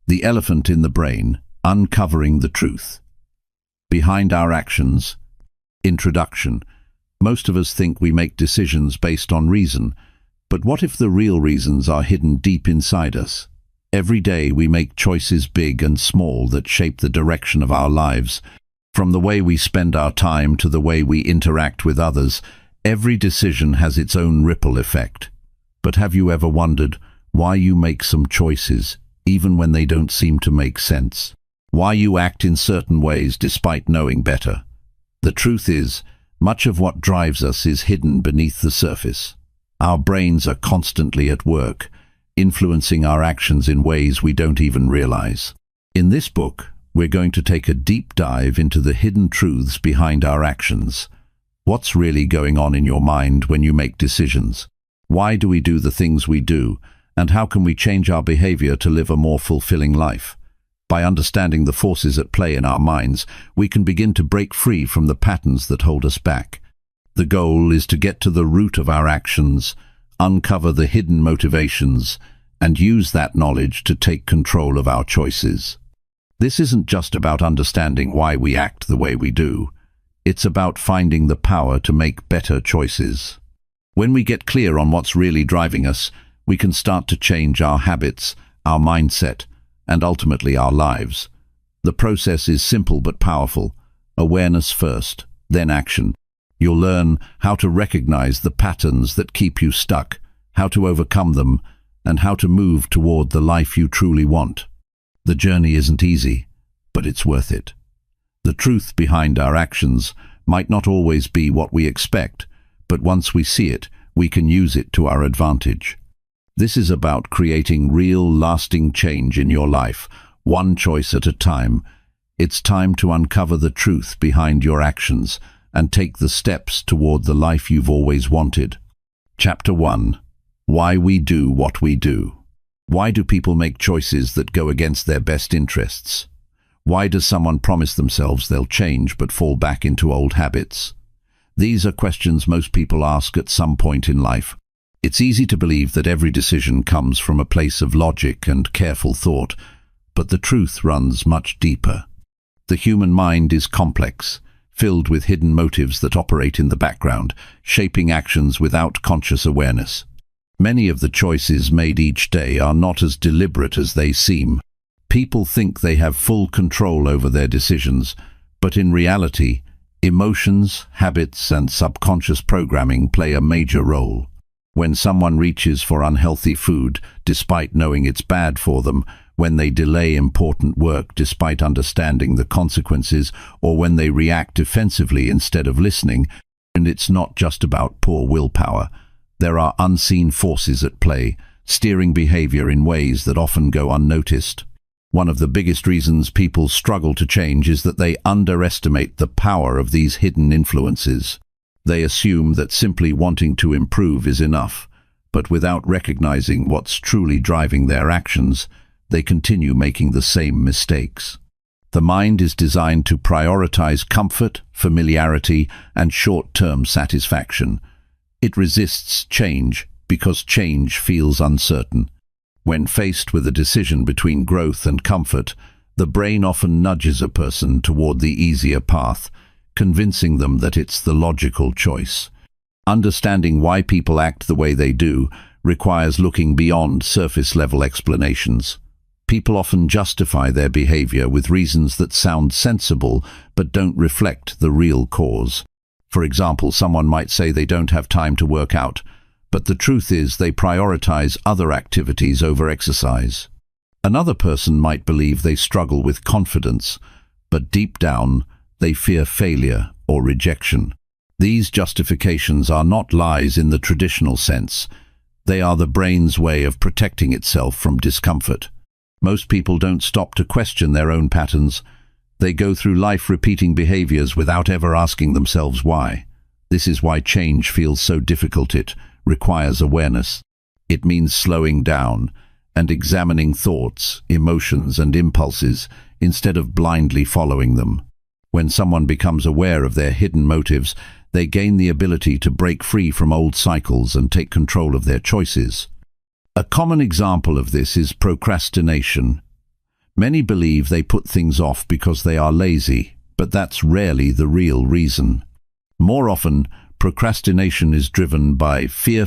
The elephant in the brain, uncovering the truth. Behind our actions. Introduction. Most of us think we make decisions based on reason, but what if the real reasons are hidden deep inside us? Every day we make choices big and small that shape the direction of our lives. From the way we spend our time to the way we interact with others, every decision has its own ripple effect. But have you ever wondered why you make some choices, even when they don't seem to make sense? Why you act in certain ways despite knowing better? The truth is, much of what drives us is hidden beneath the surface. Our brains are constantly at work, influencing our actions in ways we don't even realize. In this book, we're going to take a deep dive into the hidden truths behind our actions. What's really going on in your mind when you make decisions? Why do we do the things we do? And how can we change our behavior to live a more fulfilling life? By understanding the forces at play in our minds, we can begin to break free from the patterns that hold us back. The goal is to get to the root of our actions, uncover the hidden motivations, and use that knowledge to take control of our choices. This isn't just about understanding why we act the way we do. It's about finding the power to make better choices. When we get clear on what's really driving us, we can start to change our habits, our mindset, and ultimately our lives. The process is simple but powerful. Awareness first, then action. You'll learn how to recognize the patterns that keep you stuck, how to overcome them, and how to move toward the life you truly want. The journey isn't easy, but it's worth it. The truth behind our actions might not always be what we expect, but once we see it, we can use it to our advantage. This is about creating real, lasting change in your life, one choice at a time. It's time to uncover the truth behind your actions and take the steps toward the life you've always wanted. Chapter 1. Why we do what we do. Why do people make choices that go against their best interests? Why does someone promise themselves they'll change but fall back into old habits? These are questions most people ask at some point in life. It's easy to believe that every decision comes from a place of logic and careful thought, but the truth runs much deeper. The human mind is complex, filled with hidden motives that operate in the background, shaping actions without conscious awareness. Many of the choices made each day are not as deliberate as they seem. People think they have full control over their decisions, but in reality, emotions, habits, and subconscious programming play a major role. When someone reaches for unhealthy food despite knowing it's bad for them, when they delay important work despite understanding the consequences, or when they react defensively instead of listening, and it's not just about poor willpower. There are unseen forces at play, steering behavior in ways that often go unnoticed. One of the biggest reasons people struggle to change is that they underestimate the power of these hidden influences. They assume that simply wanting to improve is enough, but without recognizing what's truly driving their actions, they continue making the same mistakes. The mind is designed to prioritize comfort, familiarity, and short-term satisfaction. It resists change because change feels uncertain. When faced with a decision between growth and comfort, the brain often nudges a person toward the easier path, convincing them that it's the logical choice. Understanding why people act the way they do requires looking beyond surface-level explanations. People often justify their behavior with reasons that sound sensible but don't reflect the real cause. For example, someone might say they don't have time to work out, but the truth is they prioritize other activities over exercise. Another person might believe they struggle with confidence, but deep down, they fear failure or rejection. These justifications are not lies in the traditional sense. They are the brain's way of protecting itself from discomfort. Most people don't stop to question their own patterns. They go through life repeating behaviors without ever asking themselves why. This is why change feels so difficult. It requires awareness. It means slowing down and examining thoughts, emotions, and impulses instead of blindly following them. When someone becomes aware of their hidden motives, they gain the ability to break free from old cycles and take control of their choices. A common example of this is procrastination. Many believe they put things off because they are lazy, but that's rarely the real reason. More often, procrastination is driven by fear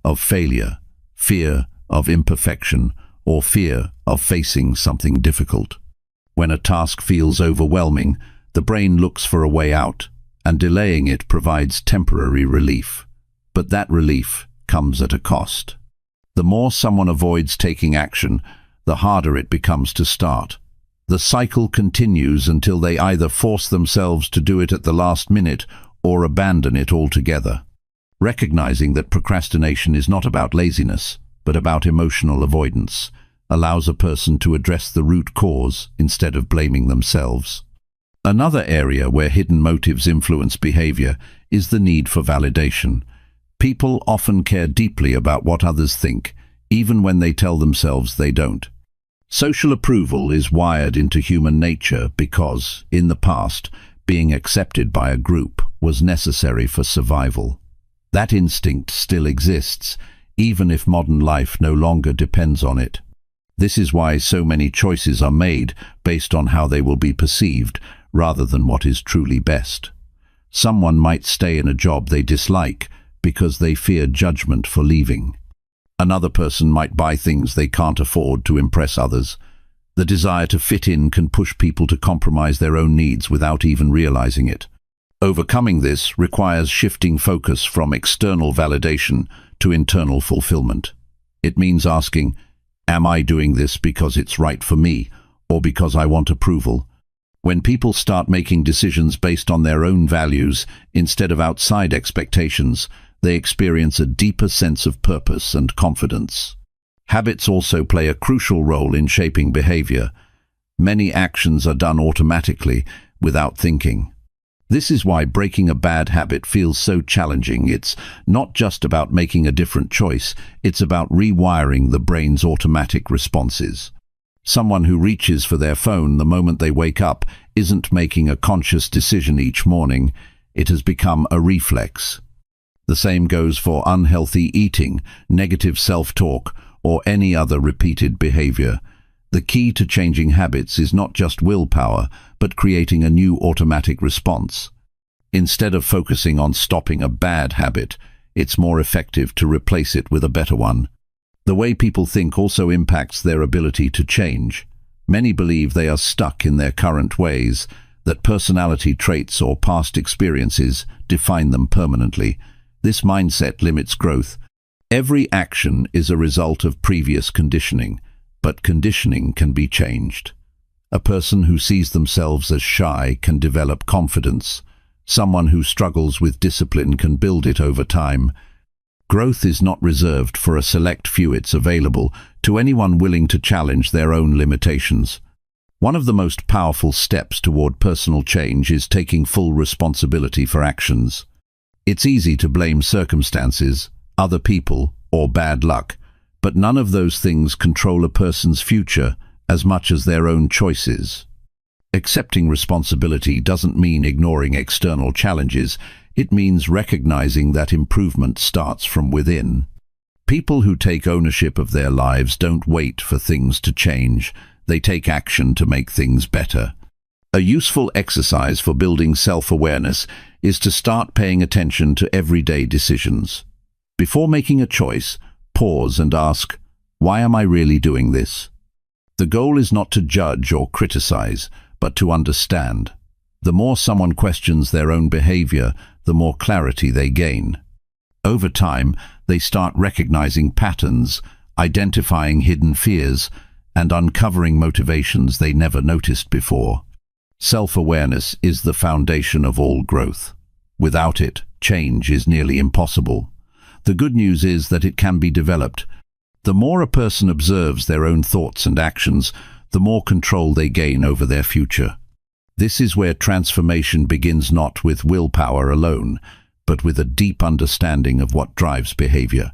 of failure, fear of imperfection, or fear of facing something difficult. When a task feels overwhelming, the brain looks for a way out, and delaying it provides temporary relief. But that relief comes at a cost. The more someone avoids taking action, the harder it becomes to start. The cycle continues until they either force themselves to do it at the last minute or abandon it altogether. Recognizing that procrastination is not about laziness, but about emotional avoidance, allows a person to address the root cause instead of blaming themselves. Another area where hidden motives influence behavior is the need for validation. People often care deeply about what others think, even when they tell themselves they don't. Social approval is wired into human nature because, in the past, being accepted by a group was necessary for survival. That instinct still exists, even if modern life no longer depends on it. This is why so many choices are made based on how they will be perceived, rather than what is truly best. Someone might stay in a job they dislike because they fear judgment for leaving. Another person might buy things they can't afford to impress others. The desire to fit in can push people to compromise their own needs without even realizing it. Overcoming this requires shifting focus from external validation to internal fulfillment. It means asking, am I doing this because it's right for me, or because I want approval? When people start making decisions based on their own values instead of outside expectations, they experience a deeper sense of purpose and confidence. Habits also play a crucial role in shaping behavior. Many actions are done automatically, without thinking. This is why breaking a bad habit feels so challenging. It's not just about making a different choice, it's about rewiring the brain's automatic responses. Someone who reaches for their phone the moment they wake up isn't making a conscious decision each morning. It has become a reflex. The same goes for unhealthy eating, negative self-talk, or any other repeated behavior. The key to changing habits is not just willpower, but creating a new automatic response. Instead of focusing on stopping a bad habit, it's more effective to replace it with a better one. The way people think also impacts their ability to change. Many believe they are stuck in their current ways, that personality traits or past experiences define them permanently. This mindset limits growth. Every action is a result of previous conditioning, but conditioning can be changed. A person who sees themselves as shy can develop confidence. Someone who struggles with discipline can build it over time. Growth is not reserved for a select few. It's available to anyone willing to challenge their own limitations. One of the most powerful steps toward personal change is taking full responsibility for actions. It's easy to blame circumstances, other people, or bad luck, but none of those things control a person's future as much as their own choices. Accepting responsibility doesn't mean ignoring external challenges. It means recognizing that improvement starts from within. People who take ownership of their lives don't wait for things to change. They take action to make things better. A useful exercise for building self-awareness is to start paying attention to everyday decisions. Before making a choice, pause and ask, why am I really doing this? The goal is not to judge or criticize, but to understand. The more someone questions their own behavior, the more clarity they gain. Over time, they start recognizing patterns, identifying hidden fears, and uncovering motivations they never noticed before. Self-awareness is the foundation of all growth. Without it, change is nearly impossible. The good news is that it can be developed. The more a person observes their own thoughts and actions, the more control they gain over their future. This is where transformation begins, not with willpower alone, but with a deep understanding of what drives behavior.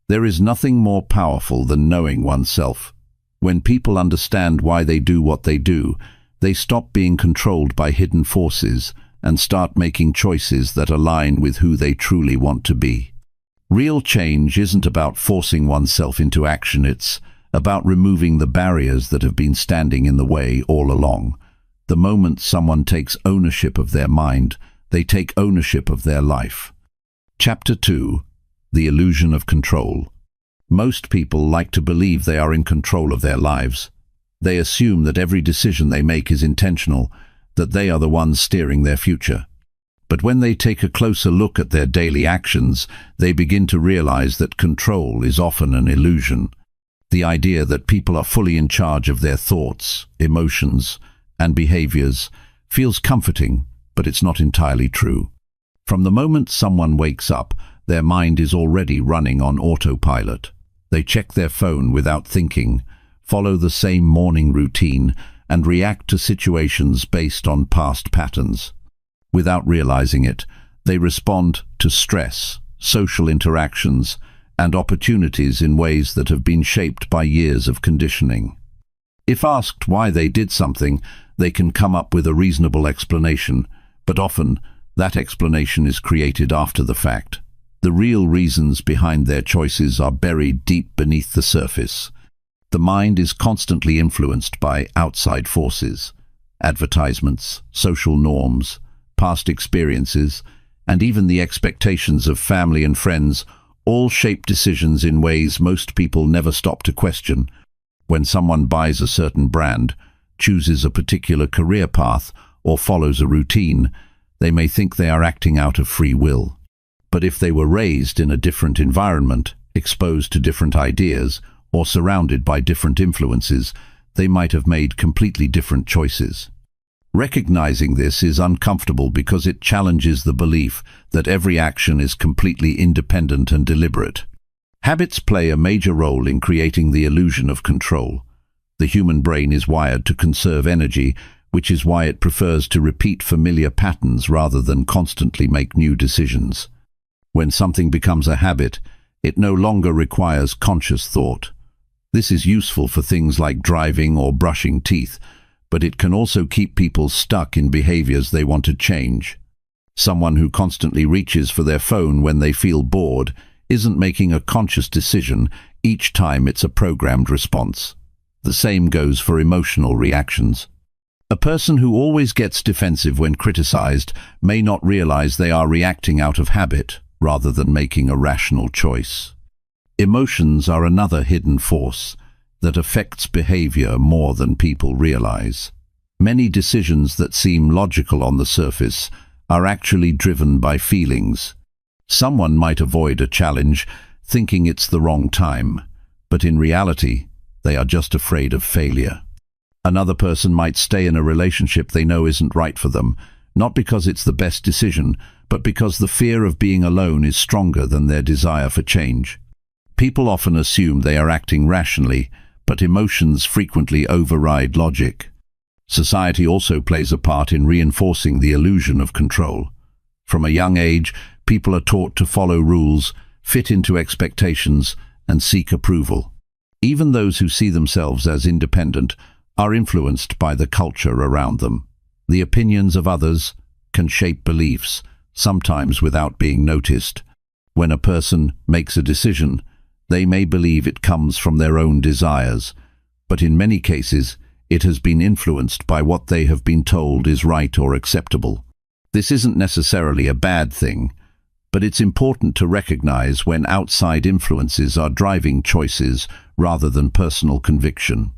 There is nothing more powerful than knowing oneself. When people understand why they do what they do, they stop being controlled by hidden forces and start making choices that align with who they truly want to be. Real change isn't about forcing oneself into action, it's about removing the barriers that have been standing in the way all along. The moment someone takes ownership of their mind, they take ownership of their life. Chapter 2. The Illusion of Control. Most people like to believe they are in control of their lives. They assume that every decision they make is intentional, that they are the ones steering their future. But when they take a closer look at their daily actions, they begin to realize that control is often an illusion. The idea that people are fully in charge of their thoughts, emotions, and behaviors feels comforting, but it's not entirely true. From the moment someone wakes up, their mind is already running on autopilot. They check their phone without thinking, follow the same morning routine, and react to situations based on past patterns. Without realizing it, they respond to stress, social interactions, and opportunities in ways that have been shaped by years of conditioning. If asked why they did something, they can come up with a reasonable explanation, but often that explanation is created after the fact. The real reasons behind their choices are buried deep beneath the surface. The mind is constantly influenced by outside forces, advertisements, social norms, past experiences, and even the expectations of family and friends all shape decisions in ways most people never stop to question. When someone buys a certain brand, chooses a particular career path, or follows a routine, they may think they are acting out of free will. But if they were raised in a different environment, exposed to different ideas, or surrounded by different influences, they might have made completely different choices. Recognizing this is uncomfortable because it challenges the belief that every action is completely independent and deliberate. Habits play a major role in creating the illusion of control. The human brain is wired to conserve energy, which is why it prefers to repeat familiar patterns rather than constantly make new decisions. When something becomes a habit, it no longer requires conscious thought. This is useful for things like driving or brushing teeth, but it can also keep people stuck in behaviors they want to change. Someone who constantly reaches for their phone when they feel bored isn't making a conscious decision each time it's a programmed response. The same goes for emotional reactions. A person who always gets defensive when criticized may not realize they are reacting out of habit rather than making a rational choice. Emotions are another hidden force that affects behavior more than people realize. Many decisions that seem logical on the surface are actually driven by feelings. Someone might avoid a challenge thinking it's the wrong time, but in reality, they are just afraid of failure. Another person might stay in a relationship they know isn't right for them, not because it's the best decision, but because the fear of being alone is stronger than their desire for change. People often assume they are acting rationally, but emotions frequently override logic. Society also plays a part in reinforcing the illusion of control. From a young age, people are taught to follow rules, fit into expectations, and seek approval. Even those who see themselves as independent are influenced by the culture around them. The opinions of others can shape beliefs, sometimes without being noticed. When a person makes a decision, they may believe it comes from their own desires, but in many cases, it has been influenced by what they have been told is right or acceptable. This isn't necessarily a bad thing, but it's important to recognize when outside influences are driving choices rather than personal conviction.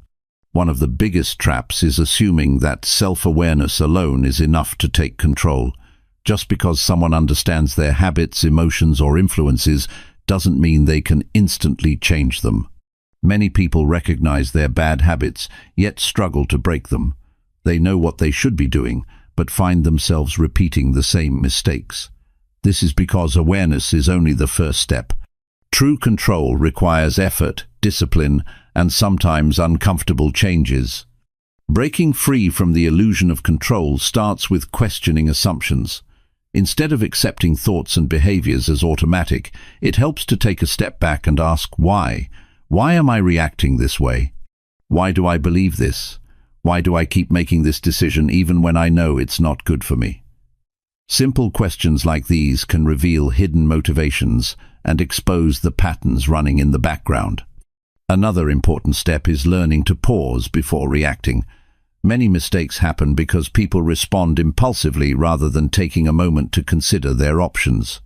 One of the biggest traps is assuming that self-awareness alone is enough to take control. Just because someone understands their habits, emotions, or influences doesn't mean they can instantly change them. Many people recognize their bad habits, yet struggle to break them. They know what they should be doing, but find themselves repeating the same mistakes. This is because awareness is only the first step. True control requires effort, discipline, and sometimes uncomfortable changes. Breaking free from the illusion of control starts with questioning assumptions. Instead of accepting thoughts and behaviors as automatic, it helps to take a step back and ask why. Why am I reacting this way? Why do I believe this? Why do I keep making this decision even when I know it's not good for me? Simple questions like these can reveal hidden motivations and expose the patterns running in the background. Another important step is learning to pause before reacting. Many mistakes happen because people respond impulsively rather than taking a moment to consider their options.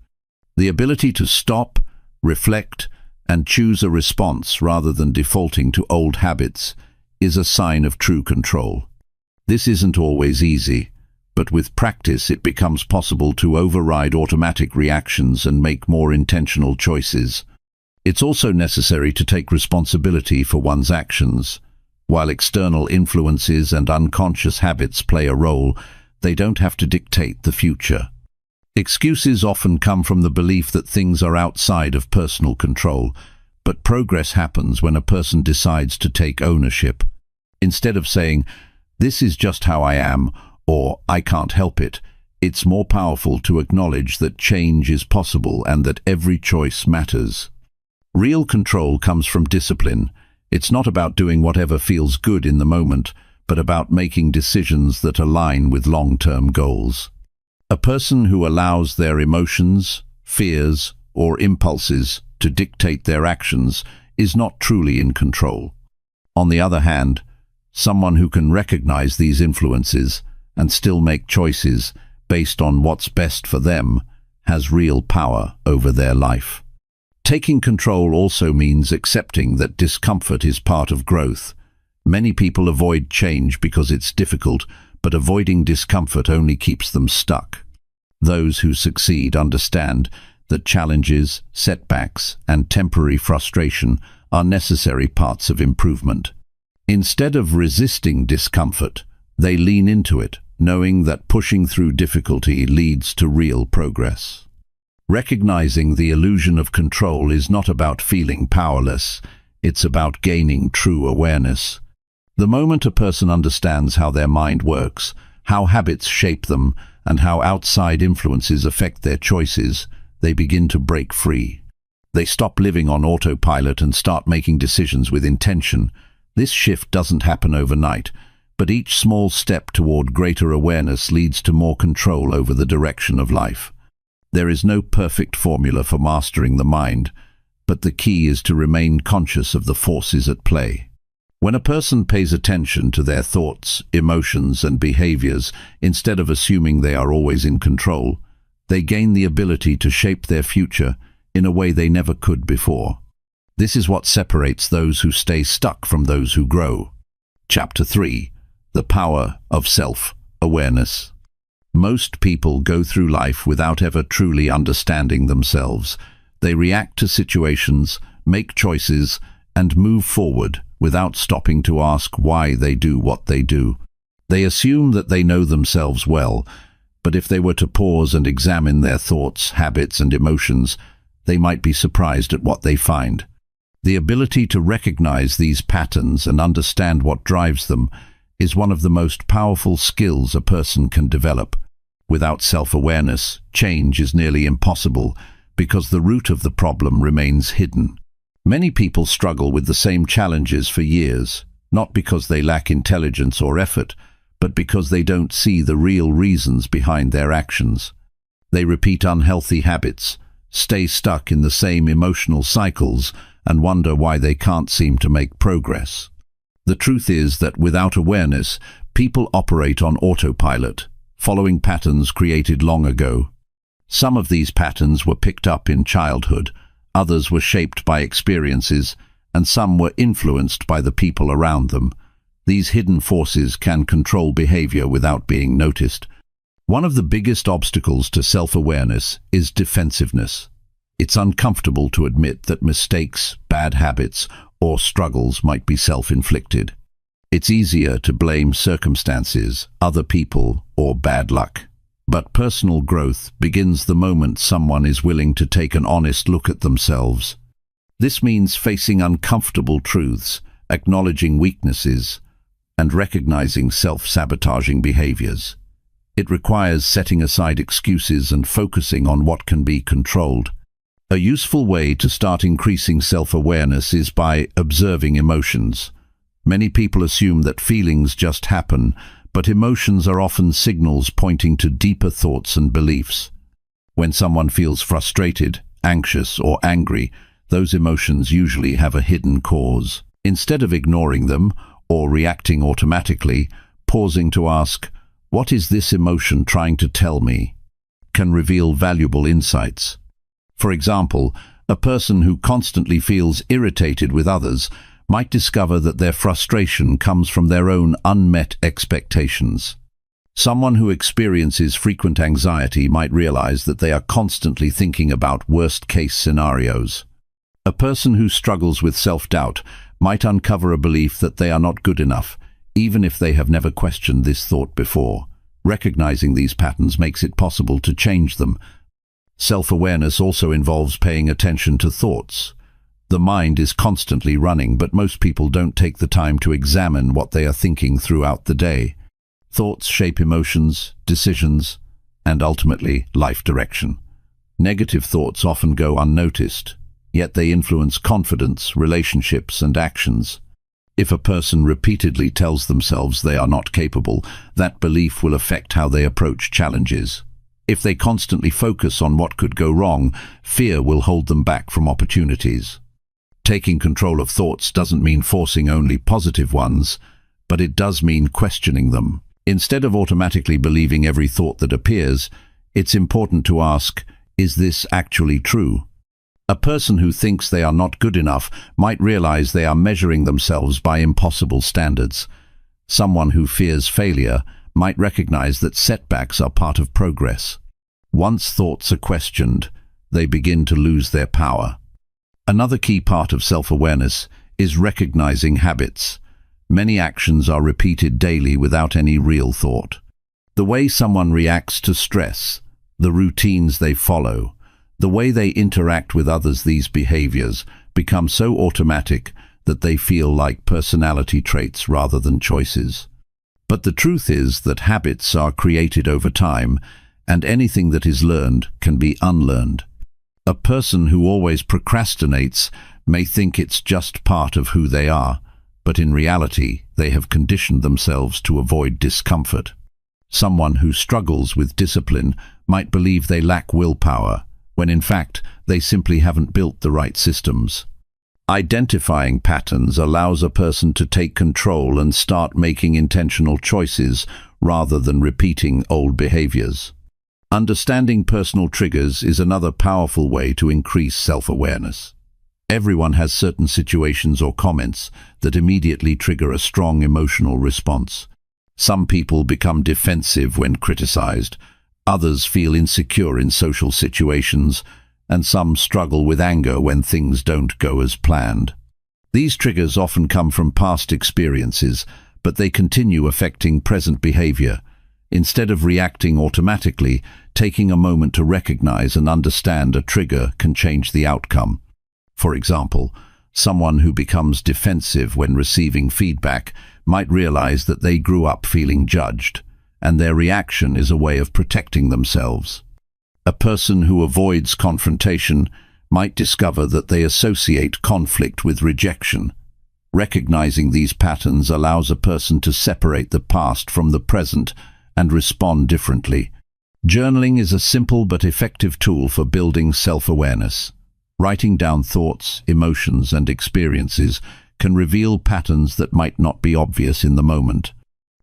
The ability to stop, reflect, and choose a response rather than defaulting to old habits is a sign of true control. This isn't always easy, but with practice it becomes possible to override automatic reactions and make more intentional choices. It's also necessary to take responsibility for one's actions. While external influences and unconscious habits play a role, they don't have to dictate the future. Excuses often come from the belief that things are outside of personal control, but progress happens when a person decides to take ownership. Instead of saying, "This is just how I am," or "I can't help it," it's more powerful to acknowledge that change is possible and that every choice matters. Real control comes from discipline. It's not about doing whatever feels good in the moment, but about making decisions that align with long-term goals. A person who allows their emotions, fears, or impulses to dictate their actions is not truly in control. On the other hand, someone who can recognize these influences and still make choices based on what's best for them has real power over their life. Taking control also means accepting that discomfort is part of growth. Many people avoid change because it's difficult, but avoiding discomfort only keeps them stuck. Those who succeed understand that challenges, setbacks, and temporary frustration are necessary parts of improvement. Instead of resisting discomfort, they lean into it, knowing that pushing through difficulty leads to real progress. Recognizing the illusion of control is not about feeling powerless, it's about gaining true awareness. The moment a person understands how their mind works, how habits shape them, and how outside influences affect their choices, they begin to break free. They stop living on autopilot and start making decisions with intention. This shift doesn't happen overnight, but each small step toward greater awareness leads to more control over the direction of life. There is no perfect formula for mastering the mind, but the key is to remain conscious of the forces at play. When a person pays attention to their thoughts, emotions, and behaviors, instead of assuming they are always in control, they gain the ability to shape their future in a way they never could before. This is what separates those who stay stuck from those who grow. Chapter 3: The Power of Self-Awareness. Most people go through life without ever truly understanding themselves. They react to situations, make choices, and move forward without stopping to ask why they do what they do. They assume that they know themselves well, but if they were to pause and examine their thoughts, habits, and emotions, they might be surprised at what they find. The ability to recognize these patterns and understand what drives them is one of the most powerful skills a person can develop. Without self-awareness, change is nearly impossible because the root of the problem remains hidden. Many people struggle with the same challenges for years, not because they lack intelligence or effort, but because they don't see the real reasons behind their actions. They repeat unhealthy habits, stay stuck in the same emotional cycles, and wonder why they can't seem to make progress. The truth is that without awareness, people operate on autopilot, following patterns created long ago. Some of these patterns were picked up in childhood, others were shaped by experiences, and some were influenced by the people around them. These hidden forces can control behavior without being noticed. One of the biggest obstacles to self-awareness is defensiveness. It's uncomfortable to admit that mistakes, bad habits, or struggles might be self-inflicted. It's easier to blame circumstances, other people, or bad luck. But personal growth begins the moment someone is willing to take an honest look at themselves. This means facing uncomfortable truths, acknowledging weaknesses, and recognizing self-sabotaging behaviors. It requires setting aside excuses and focusing on what can be controlled. A useful way to start increasing self-awareness is by observing emotions. Many people assume that feelings just happen, but emotions are often signals pointing to deeper thoughts and beliefs. When someone feels frustrated, anxious, or angry, those emotions usually have a hidden cause. Instead of ignoring them or reacting automatically, pausing to ask, "What is this emotion trying to tell me?" can reveal valuable insights. For example, a person who constantly feels irritated with others might discover that their frustration comes from their own unmet expectations. Someone who experiences frequent anxiety might realize that they are constantly thinking about worst-case scenarios. A person who struggles with self-doubt might uncover a belief that they are not good enough, even if they have never questioned this thought before. Recognizing these patterns makes it possible to change them. Self-awareness also involves paying attention to thoughts. The mind is constantly running, but most people don't take the time to examine what they are thinking throughout the day. Thoughts shape emotions, decisions, and ultimately life direction. Negative thoughts often go unnoticed, yet they influence confidence, relationships, and actions. If a person repeatedly tells themselves they are not capable, that belief will affect how they approach challenges. If they constantly focus on what could go wrong, fear will hold them back from opportunities. Taking control of thoughts doesn't mean forcing only positive ones, but it does mean questioning them. Instead of automatically believing every thought that appears, it's important to ask, is this actually true? A person who thinks they are not good enough might realize they are measuring themselves by impossible standards. Someone who fears failure might recognize that setbacks are part of progress. Once thoughts are questioned, they begin to lose their power. Another key part of self-awareness is recognizing habits. Many actions are repeated daily without any real thought. The way someone reacts to stress, the routines they follow, the way they interact with others, these behaviors become so automatic that they feel like personality traits rather than choices. But the truth is that habits are created over time, and anything that is learned can be unlearned. A person who always procrastinates may think it's just part of who they are, but in reality, they have conditioned themselves to avoid discomfort. Someone who struggles with discipline might believe they lack willpower, when in fact, they simply haven't built the right systems. Identifying patterns allows a person to take control and start making intentional choices rather than repeating old behaviors. Understanding personal triggers is another powerful way to increase self-awareness. Everyone has certain situations or comments that immediately trigger a strong emotional response. Some people become defensive when criticized, others feel insecure in social situations, and some struggle with anger when things don't go as planned. These triggers often come from past experiences, but they continue affecting present behavior. Instead of reacting automatically, taking a moment to recognize and understand a trigger can change the outcome. For example, someone who becomes defensive when receiving feedback might realize that they grew up feeling judged, and their reaction is a way of protecting themselves. A person who avoids confrontation might discover that they associate conflict with rejection. Recognizing these patterns allows a person to separate the past from the present and respond differently. Journaling is a simple but effective tool for building self-awareness. Writing down thoughts, emotions, and experiences can reveal patterns that might not be obvious in the moment.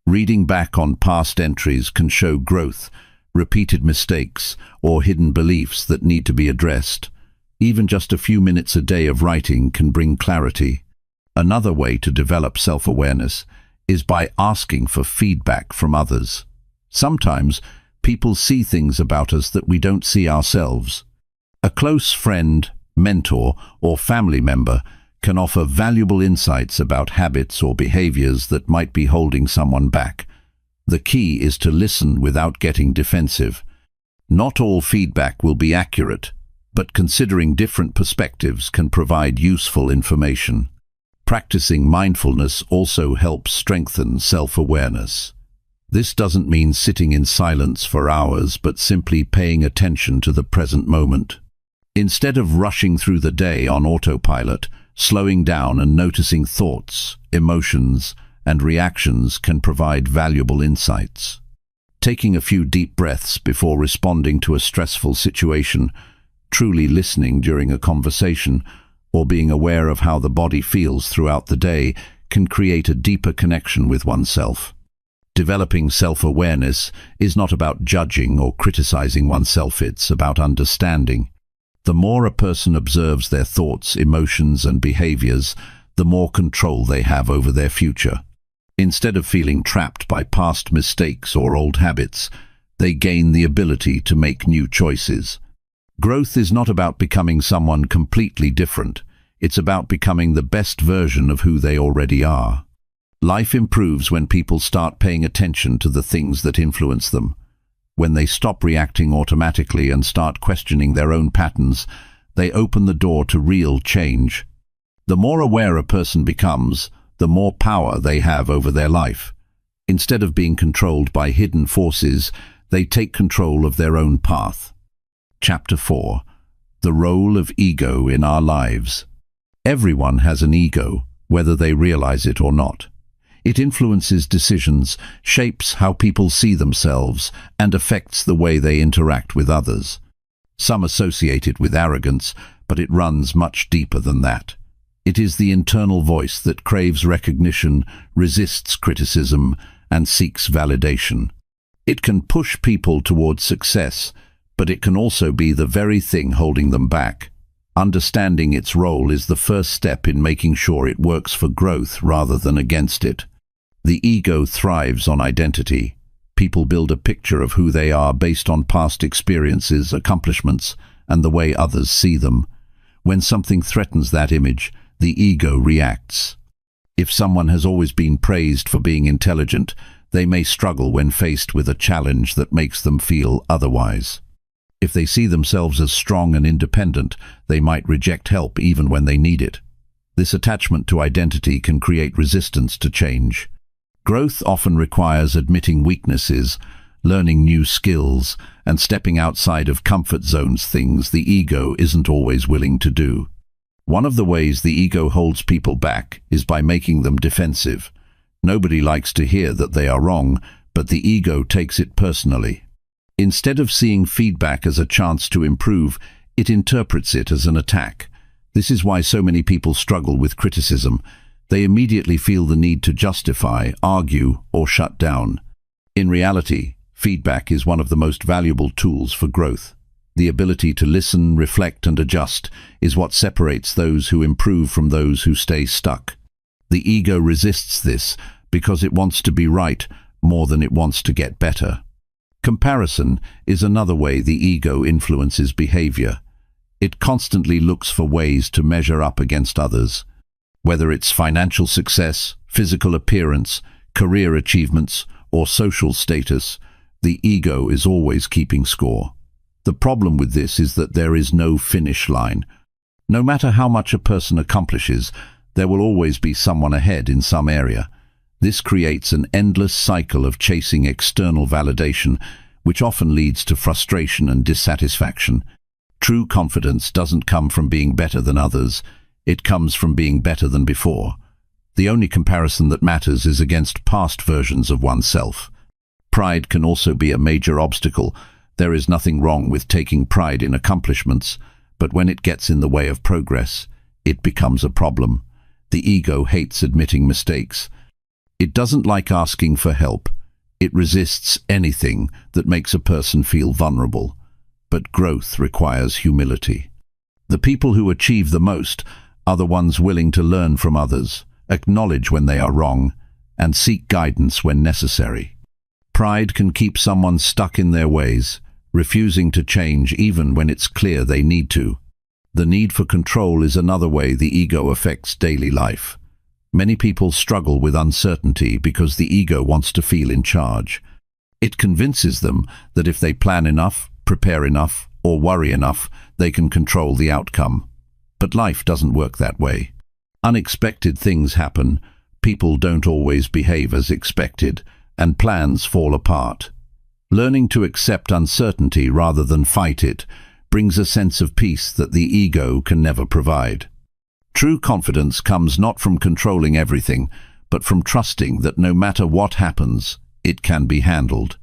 Reading back on past entries can show growth, repeated mistakes, or hidden beliefs that need to be addressed. Even just a few minutes a day of writing can bring clarity. Another way to develop self-awareness is by asking for feedback from others. Sometimes people see things about us that we don't see ourselves. A close friend, mentor, or family member can offer valuable insights about habits or behaviors that might be holding someone back. The key is to listen without getting defensive. Not all feedback will be accurate, but considering different perspectives can provide useful information. Practicing mindfulness also helps strengthen self-awareness. This doesn't mean sitting in silence for hours, but simply paying attention to the present moment. Instead of rushing through the day on autopilot, slowing down and noticing thoughts, emotions, and reactions can provide valuable insights. Taking a few deep breaths before responding to a stressful situation, truly listening during a conversation, or being aware of how the body feels throughout the day can create a deeper connection with oneself. Developing self-awareness is not about judging or criticizing oneself, it's about understanding. The more a person observes their thoughts, emotions, and behaviors, the more control they have over their future. Instead of feeling trapped by past mistakes or old habits, they gain the ability to make new choices. Growth is not about becoming someone completely different. It's about becoming the best version of who they already are. Life improves when people start paying attention to the things that influence them. When they stop reacting automatically and start questioning their own patterns, they open the door to real change. The more aware a person becomes, the more power they have over their life. Instead of being controlled by hidden forces, they take control of their own path. Chapter 4. The role of ego in our lives. Everyone has an ego, whether they realize it or not. It influences decisions, shapes how people see themselves, and affects the way they interact with others. Some associate it with arrogance, but it runs much deeper than that. It is the internal voice that craves recognition, resists criticism, and seeks validation. It can push people towards success, but it can also be the very thing holding them back. Understanding its role is the first step in making sure it works for growth rather than against it. The ego thrives on identity. People build a picture of who they are based on past experiences, accomplishments, and the way others see them. When something threatens that image, the ego reacts. If someone has always been praised for being intelligent, they may struggle when faced with a challenge that makes them feel otherwise. If they see themselves as strong and independent, they might reject help even when they need it. This attachment to identity can create resistance to change. Growth often requires admitting weaknesses, learning new skills, and stepping outside of comfort zones, things the ego isn't always willing to do. One of the ways the ego holds people back is by making them defensive. Nobody likes to hear that they are wrong, but the ego takes it personally. Instead of seeing feedback as a chance to improve, it interprets it as an attack. This is why so many people struggle with criticism. They immediately feel the need to justify, argue, or shut down. In reality, feedback is one of the most valuable tools for growth. The ability to listen, reflect, and adjust is what separates those who improve from those who stay stuck. The ego resists this because it wants to be right more than it wants to get better. Comparison is another way the ego influences behavior. It constantly looks for ways to measure up against others. Whether it's financial success, physical appearance, career achievements, or social status, the ego is always keeping score. The problem with this is that there is no finish line. No matter how much a person accomplishes, there will always be someone ahead in some area. This creates an endless cycle of chasing external validation, which often leads to frustration and dissatisfaction. True confidence doesn't come from being better than others. It comes from being better than before. The only comparison that matters is against past versions of oneself. Pride can also be a major obstacle. There is nothing wrong with taking pride in accomplishments, but when it gets in the way of progress, it becomes a problem. The ego hates admitting mistakes. It doesn't like asking for help. It resists anything that makes a person feel vulnerable. But growth requires humility. The people who achieve the most are the ones willing to learn from others, acknowledge when they are wrong, and seek guidance when necessary. Pride can keep someone stuck in their ways, refusing to change even when it's clear they need to. The need for control is another way the ego affects daily life. Many people struggle with uncertainty because the ego wants to feel in charge. It convinces them that if they plan enough, prepare enough, or worry enough, they can control the outcome. But life doesn't work that way. Unexpected things happen, people don't always behave as expected, and plans fall apart. Learning to accept uncertainty rather than fight it brings a sense of peace that the ego can never provide. True confidence comes not from controlling everything, but from trusting that no matter what happens, it can be handled.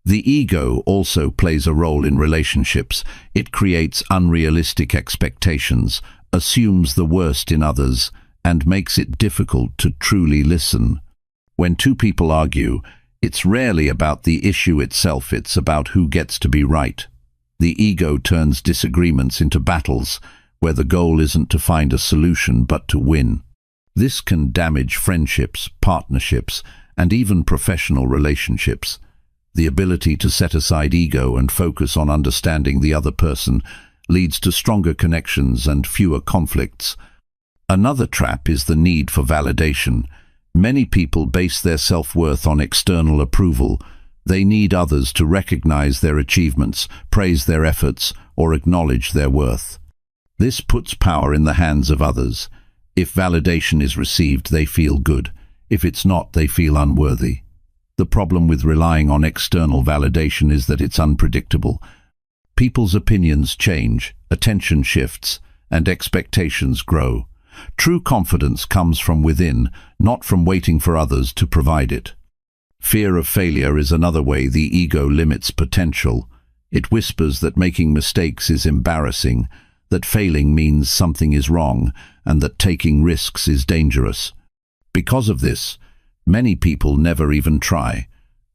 The ego also plays a role in relationships. It creates unrealistic expectations, assumes the worst in others, and makes it difficult to truly listen. When two people argue, it's rarely about the issue itself, it's about who gets to be right. The ego turns disagreements into battles, where the goal isn't to find a solution but to win. This can damage friendships, partnerships, and even professional relationships. The ability to set aside ego and focus on understanding the other person leads to stronger connections and fewer conflicts. Another trap is the need for validation. Many people base their self-worth on external approval. They need others to recognize their achievements, praise their efforts, or acknowledge their worth. This puts power in the hands of others. If validation is received, they feel good. If it's not, they feel unworthy. The problem with relying on external validation is that it's unpredictable. People's opinions change, attention shifts, and expectations grow. True confidence comes from within, not from waiting for others to provide it. Fear of failure is another way the ego limits potential. It whispers that making mistakes is embarrassing, that failing means something is wrong, and that taking risks is dangerous. Because of this, many people never even try.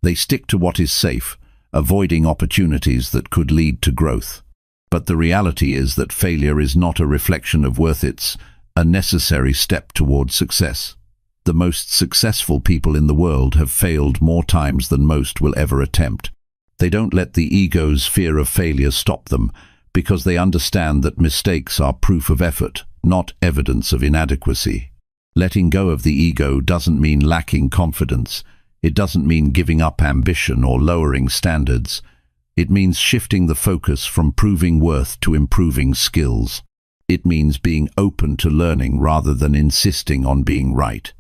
They stick to what is safe, avoiding opportunities that could lead to growth. But the reality is that failure is not a reflection of worth, it's a necessary step toward success. The most successful people in the world have failed more times than most will ever attempt. They don't let the ego's fear of failure stop them, because they understand that mistakes are proof of effort, not evidence of inadequacy. Letting go of the ego doesn't mean lacking confidence. It doesn't mean giving up ambition or lowering standards. It means shifting the focus from proving worth to improving skills. It means being open to learning rather than insisting on being right.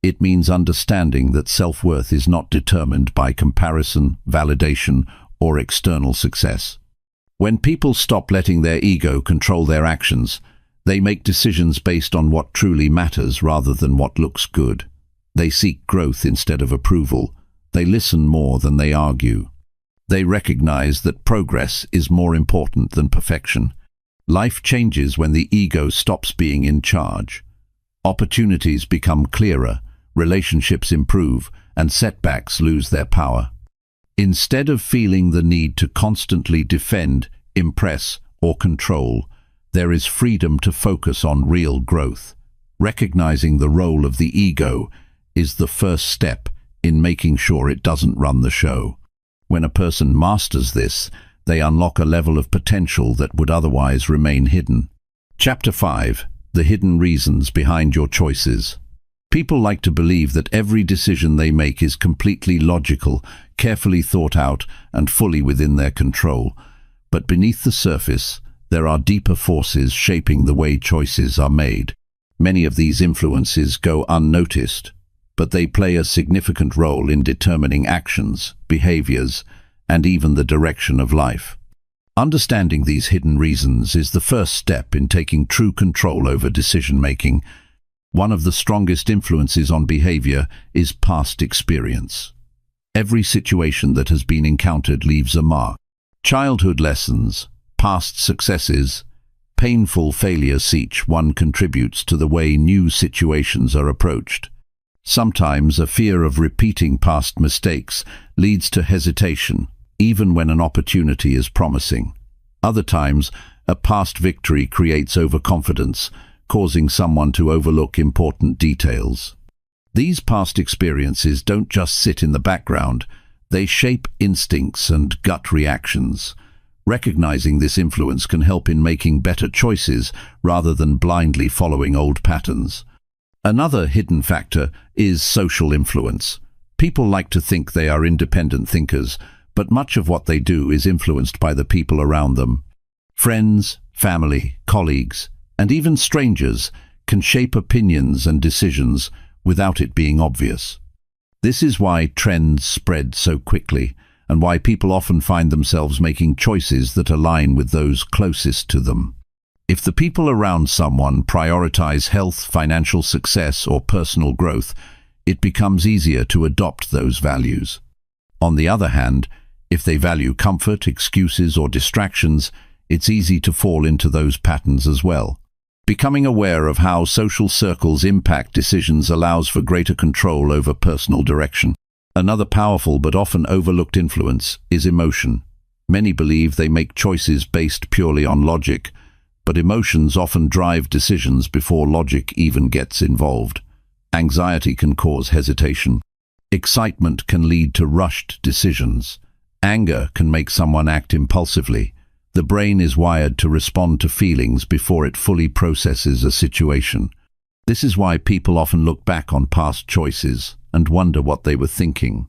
It means understanding that self-worth is not determined by comparison, validation, or external success. When people stop letting their ego control their actions, they make decisions based on what truly matters rather than what looks good. They seek growth instead of approval. They listen more than they argue. They recognize that progress is more important than perfection. Life changes when the ego stops being in charge. Opportunities become clearer, relationships improve, and setbacks lose their power. Instead of feeling the need to constantly defend, impress, or control, there is freedom to focus on real growth. Recognizing the role of the ego is the first step in making sure it doesn't run the show. When a person masters this, they unlock a level of potential that would otherwise remain hidden. Chapter 5. The hidden reasons behind your choices. People like to believe that every decision they make is completely logical, carefully thought out, and fully within their control. But beneath the surface, there are deeper forces shaping the way choices are made. Many of these influences go unnoticed, but they play a significant role in determining actions, behaviors, and even the direction of life. Understanding these hidden reasons is the first step in taking true control over decision-making. One of the strongest influences on behavior is past experience. Every situation that has been encountered leaves a mark. Childhood lessons, past successes, painful failures, each one contributes to the way new situations are approached. Sometimes a fear of repeating past mistakes leads to hesitation, even when an opportunity is promising. Other times, a past victory creates overconfidence, causing someone to overlook important details. These past experiences don't just sit in the background, they shape instincts and gut reactions. Recognizing this influence can help in making better choices rather than blindly following old patterns. Another hidden factor is social influence. People like to think they are independent thinkers, but much of what they do is influenced by the people around them. Friends, family, colleagues, and even strangers can shape opinions and decisions without it being obvious. This is why trends spread so quickly, and why people often find themselves making choices that align with those closest to them. If the people around someone prioritize health, financial success, or personal growth, it becomes easier to adopt those values. On the other hand, if they value comfort, excuses, or distractions, it's easy to fall into those patterns as well. Becoming aware of how social circles impact decisions allows for greater control over personal direction. Another powerful but often overlooked influence is emotion. Many believe they make choices based purely on logic, but emotions often drive decisions before logic even gets involved. Anxiety can cause hesitation. Excitement can lead to rushed decisions. Anger can make someone act impulsively. The brain is wired to respond to feelings before it fully processes a situation. This is why people often look back on past choices and wonder what they were thinking.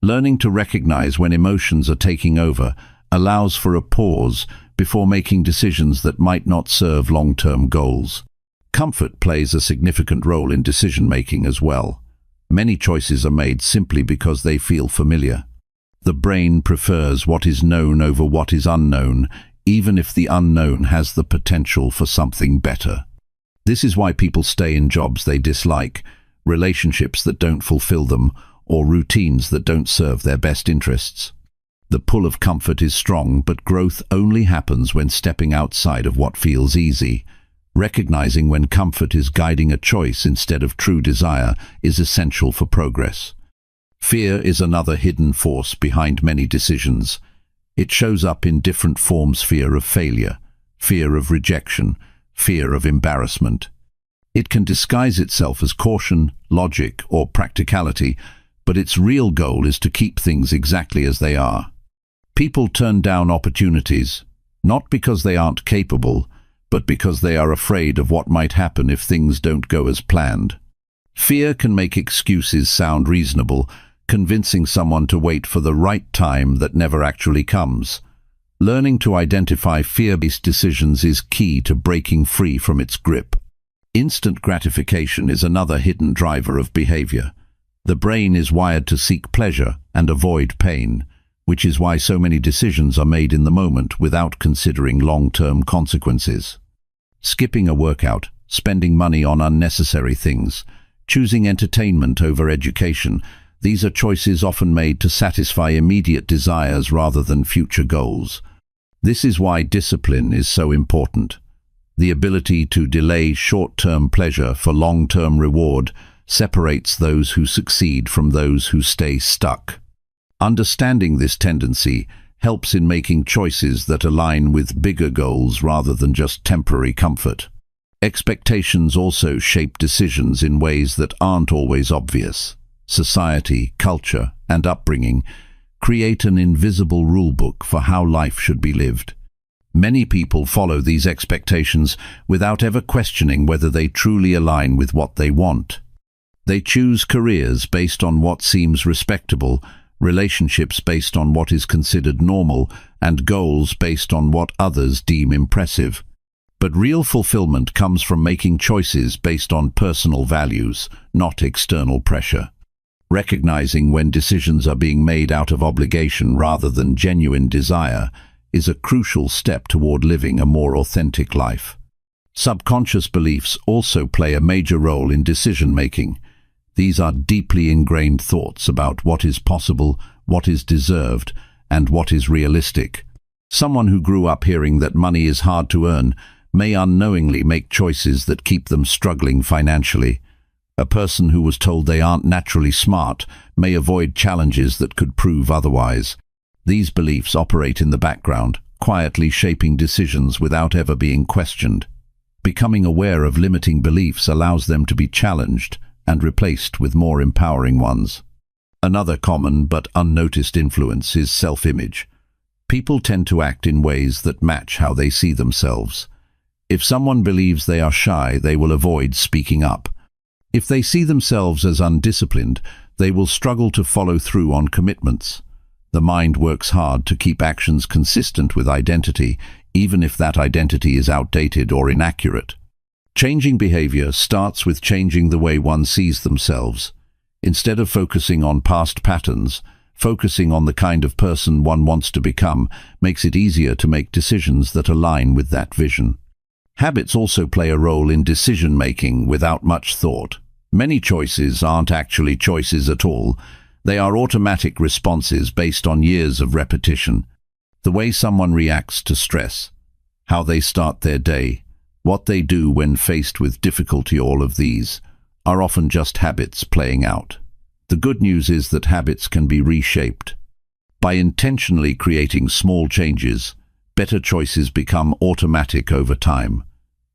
Learning to recognize when emotions are taking over allows for a pause before making decisions that might not serve long-term goals. Comfort plays a significant role in decision-making as well. Many choices are made simply because they feel familiar. The brain prefers what is known over what is unknown, even if the unknown has the potential for something better. This is why people stay in jobs they dislike, relationships that don't fulfill them, or routines that don't serve their best interests. The pull of comfort is strong, but growth only happens when stepping outside of what feels easy. Recognizing when comfort is guiding a choice instead of true desire is essential for progress. Fear is another hidden force behind many decisions. It shows up in different forms: fear of failure, fear of rejection, fear of embarrassment. It can disguise itself as caution, logic, or practicality, but its real goal is to keep things exactly as they are. People turn down opportunities, not because they aren't capable, but because they are afraid of what might happen if things don't go as planned. Fear can make excuses sound reasonable, convincing someone to wait for the right time that never actually comes. Learning to identify fear-based decisions is key to breaking free from its grip. Instant gratification is another hidden driver of behavior. The brain is wired to seek pleasure and avoid pain, which is why so many decisions are made in the moment without considering long-term consequences. Skipping a workout, spending money on unnecessary things, choosing entertainment over education, these are choices often made to satisfy immediate desires rather than future goals. This is why discipline is so important. The ability to delay short-term pleasure for long-term reward separates those who succeed from those who stay stuck. Understanding this tendency helps in making choices that align with bigger goals rather than just temporary comfort. Expectations also shape decisions in ways that aren't always obvious. Society, culture, and upbringing create an invisible rulebook for how life should be lived. Many people follow these expectations without ever questioning whether they truly align with what they want. They choose careers based on what seems respectable, relationships based on what is considered normal, and goals based on what others deem impressive. But real fulfillment comes from making choices based on personal values, not external pressure. Recognizing when decisions are being made out of obligation rather than genuine desire is a crucial step toward living a more authentic life. Subconscious beliefs also play a major role in decision-making. These are deeply ingrained thoughts about what is possible, what is deserved, and what is realistic. Someone who grew up hearing that money is hard to earn may unknowingly make choices that keep them struggling financially. A person who was told they aren't naturally smart may avoid challenges that could prove otherwise. These beliefs operate in the background, quietly shaping decisions without ever being questioned. Becoming aware of limiting beliefs allows them to be challenged and replaced with more empowering ones. Another common but unnoticed influence is self-image. People tend to act in ways that match how they see themselves. If someone believes they are shy, they will avoid speaking up. If they see themselves as undisciplined, they will struggle to follow through on commitments. The mind works hard to keep actions consistent with identity, even if that identity is outdated or inaccurate. Changing behavior starts with changing the way one sees themselves. Instead of focusing on past patterns, focusing on the kind of person one wants to become makes it easier to make decisions that align with that vision. Habits also play a role in decision-making without much thought. Many choices aren't actually choices at all. They are automatic responses based on years of repetition. The way someone reacts to stress, how they start their day, What they do when faced with difficulty, all of these, are often just habits playing out. The good news is that habits can be reshaped. By intentionally creating small changes, better choices become automatic over time.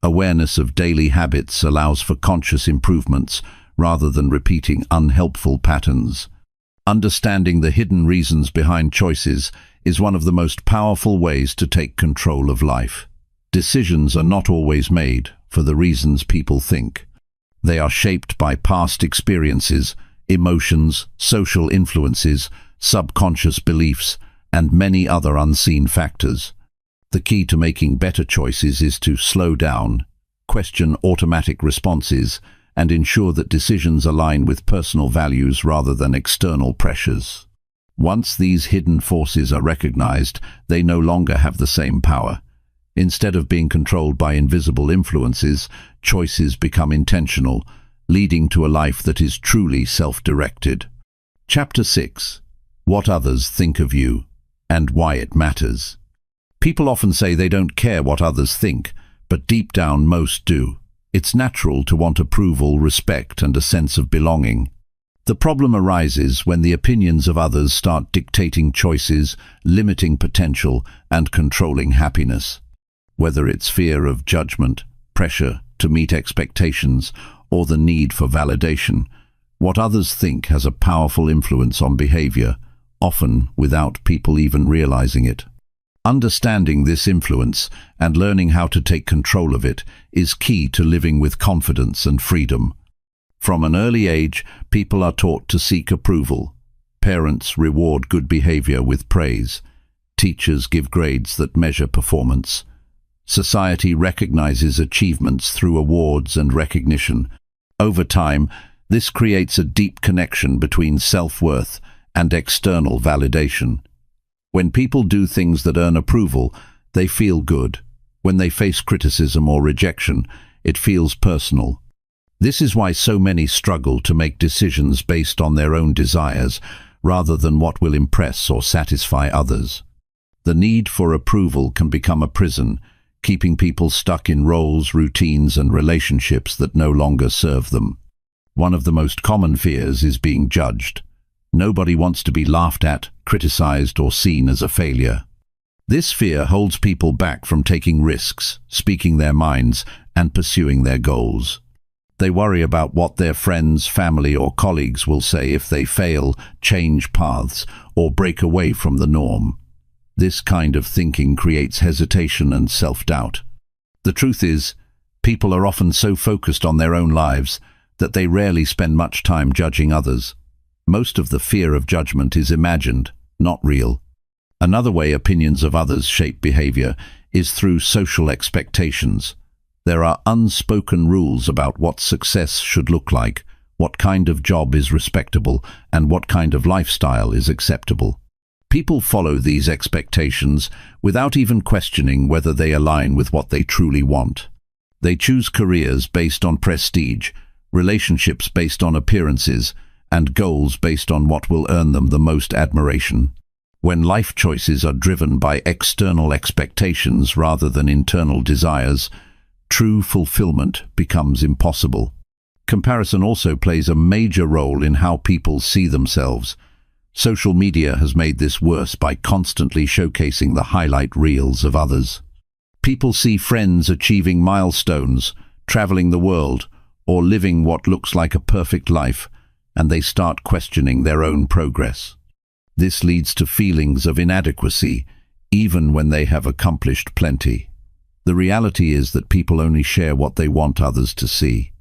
Awareness of daily habits allows for conscious improvements rather than repeating unhelpful patterns. Understanding the hidden reasons behind choices is one of the most powerful ways to take control of life. Decisions are not always made for the reasons people think. They are shaped by past experiences, emotions, social influences, subconscious beliefs, and many other unseen factors. The key to making better choices is to slow down, question automatic responses, and ensure that decisions align with personal values rather than external pressures. Once these hidden forces are recognized, they no longer have the same power. Instead of being controlled by invisible influences, choices become intentional, leading to a life that is truly self-directed. Chapter 6. What others think of you, and why it matters. People often say they don't care what others think, but deep down most do. It's natural to want approval, respect, and a sense of belonging. The problem arises when the opinions of others start dictating choices, limiting potential, and controlling happiness. Whether it's fear of judgment, pressure to meet expectations, or the need for validation, what others think has a powerful influence on behavior, often without people even realizing it. Understanding this influence and learning how to take control of it is key to living with confidence and freedom. From an early age, people are taught to seek approval. Parents reward good behavior with praise. Teachers give grades that measure performance. Society recognizes achievements through awards and recognition. Over time, this creates a deep connection between self-worth and external validation. When people do things that earn approval, they feel good. When they face criticism or rejection, it feels personal. This is why so many struggle to make decisions based on their own desires, rather than what will impress or satisfy others. The need for approval can become a prison, keeping people stuck in roles, routines, and relationships that no longer serve them. One of the most common fears is being judged. Nobody wants to be laughed at, criticized, or seen as a failure. This fear holds people back from taking risks, speaking their minds, and pursuing their goals. They worry about what their friends, family, or colleagues will say if they fail, change paths, or break away from the norm. This kind of thinking creates hesitation and self-doubt. The truth is, people are often so focused on their own lives that they rarely spend much time judging others. Most of the fear of judgment is imagined, not real. Another way opinions of others shape behavior is through social expectations. There are unspoken rules about what success should look like, what kind of job is respectable, and what kind of lifestyle is acceptable. People follow these expectations without even questioning whether they align with what they truly want. They choose careers based on prestige, relationships based on appearances, and goals based on what will earn them the most admiration. When life choices are driven by external expectations rather than internal desires, true fulfillment becomes impossible. Comparison also plays a major role in how people see themselves. Social media has made this worse by constantly showcasing the highlight reels of others. People see friends achieving milestones, traveling the world, or living what looks like a perfect life, and they start questioning their own progress. This leads to feelings of inadequacy, even when they have accomplished plenty. The reality is that people only share what they want others to see.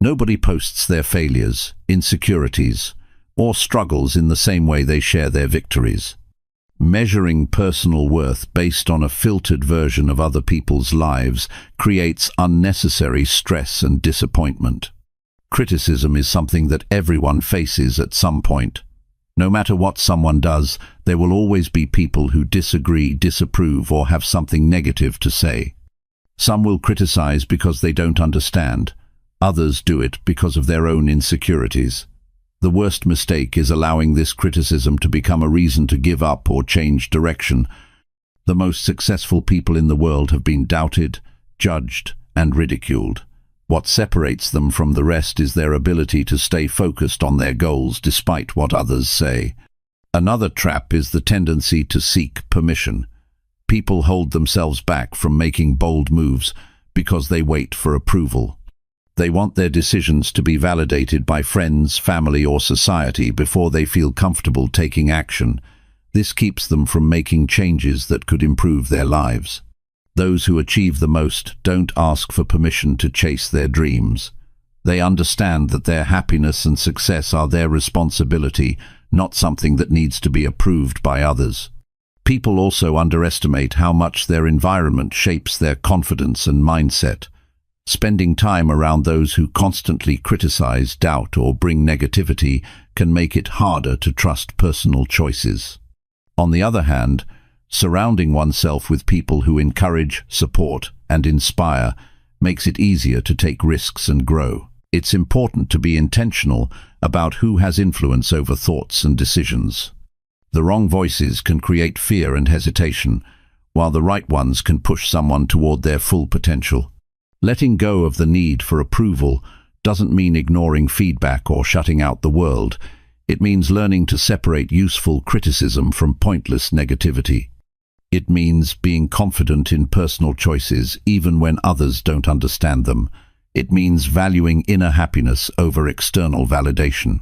Nobody posts their failures, insecurities, or struggles in the same way they share their victories. Measuring personal worth based on a filtered version of other people's lives creates unnecessary stress and disappointment. Criticism is something that everyone faces at some point. No matter what someone does, there will always be people who disagree, disapprove, or have something negative to say. Some will criticize because they don't understand. Others do it because of their own insecurities. The worst mistake is allowing this criticism to become a reason to give up or change direction. The most successful people in the world have been doubted, judged, and ridiculed. What separates them from the rest is their ability to stay focused on their goals despite what others say. Another trap is the tendency to seek permission. People hold themselves back from making bold moves because they wait for approval. They want their decisions to be validated by friends, family, or society before they feel comfortable taking action. This keeps them from making changes that could improve their lives. Those who achieve the most don't ask for permission to chase their dreams. They understand that their happiness and success are their responsibility, not something that needs to be approved by others. People also underestimate how much their environment shapes their confidence and mindset. Spending time around those who constantly criticize, doubt, or bring negativity can make it harder to trust personal choices. On the other hand, surrounding oneself with people who encourage, support, and inspire makes it easier to take risks and grow. It's important to be intentional about who has influence over thoughts and decisions. The wrong voices can create fear and hesitation, while the right ones can push someone toward their full potential. Letting go of the need for approval doesn't mean ignoring feedback or shutting out the world. It means learning to separate useful criticism from pointless negativity. It means being confident in personal choices even when others don't understand them. It means valuing inner happiness over external validation.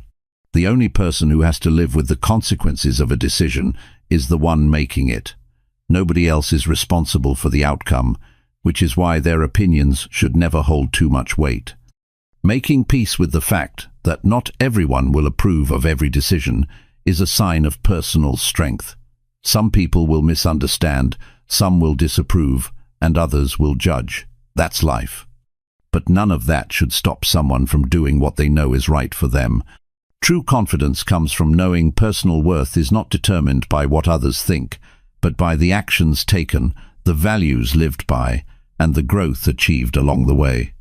The only person who has to live with the consequences of a decision is the one making it. Nobody else is responsible for the outcome, which is why their opinions should never hold too much weight. Making peace with the fact that not everyone will approve of every decision is a sign of personal strength. Some people will misunderstand, some will disapprove, and others will judge. That's life. But none of that should stop someone from doing what they know is right for them. True confidence comes from knowing personal worth is not determined by what others think, but by the actions taken, the values lived by, and the growth achieved along the way.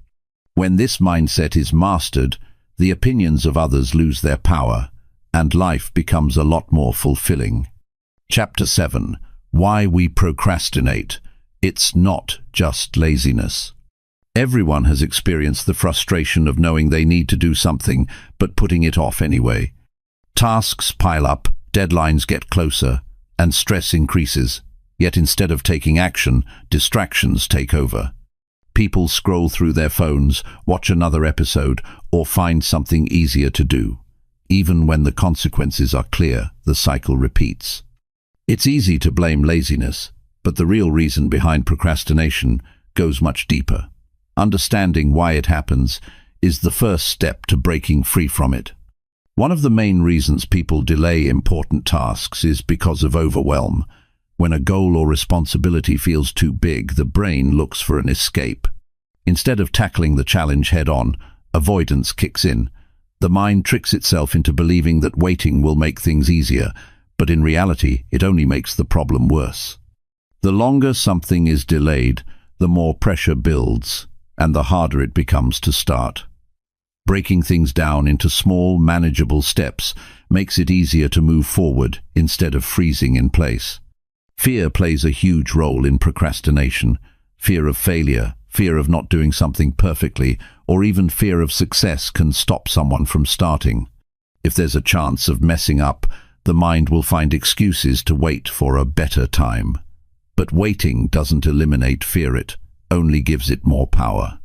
When this mindset is mastered, the opinions of others lose their power, and life becomes a lot more fulfilling. Chapter 7. Why we procrastinate. It's not just laziness. Everyone has experienced the frustration of knowing they need to do something, but putting it off anyway. Tasks pile up, deadlines get closer, and stress increases. Yet instead of taking action, distractions take over. People scroll through their phones, watch another episode, or find something easier to do. Even when the consequences are clear, the cycle repeats. It's easy to blame laziness, but the real reason behind procrastination goes much deeper. Understanding why it happens is the first step to breaking free from it. One of the main reasons people delay important tasks is because of overwhelm. When a goal or responsibility feels too big, the brain looks for an escape. Instead of tackling the challenge head-on, avoidance kicks in. The mind tricks itself into believing that waiting will make things easier, but in reality, it only makes the problem worse. The longer something is delayed, the more pressure builds, and the harder it becomes to start. Breaking things down into small, manageable steps makes it easier to move forward instead of freezing in place. Fear plays a huge role in procrastination. Fear of failure, fear of not doing something perfectly, or even fear of success can stop someone from starting. If there's a chance of messing up, the mind will find excuses to wait for a better time. But waiting doesn't eliminate fear, it only gives it more power.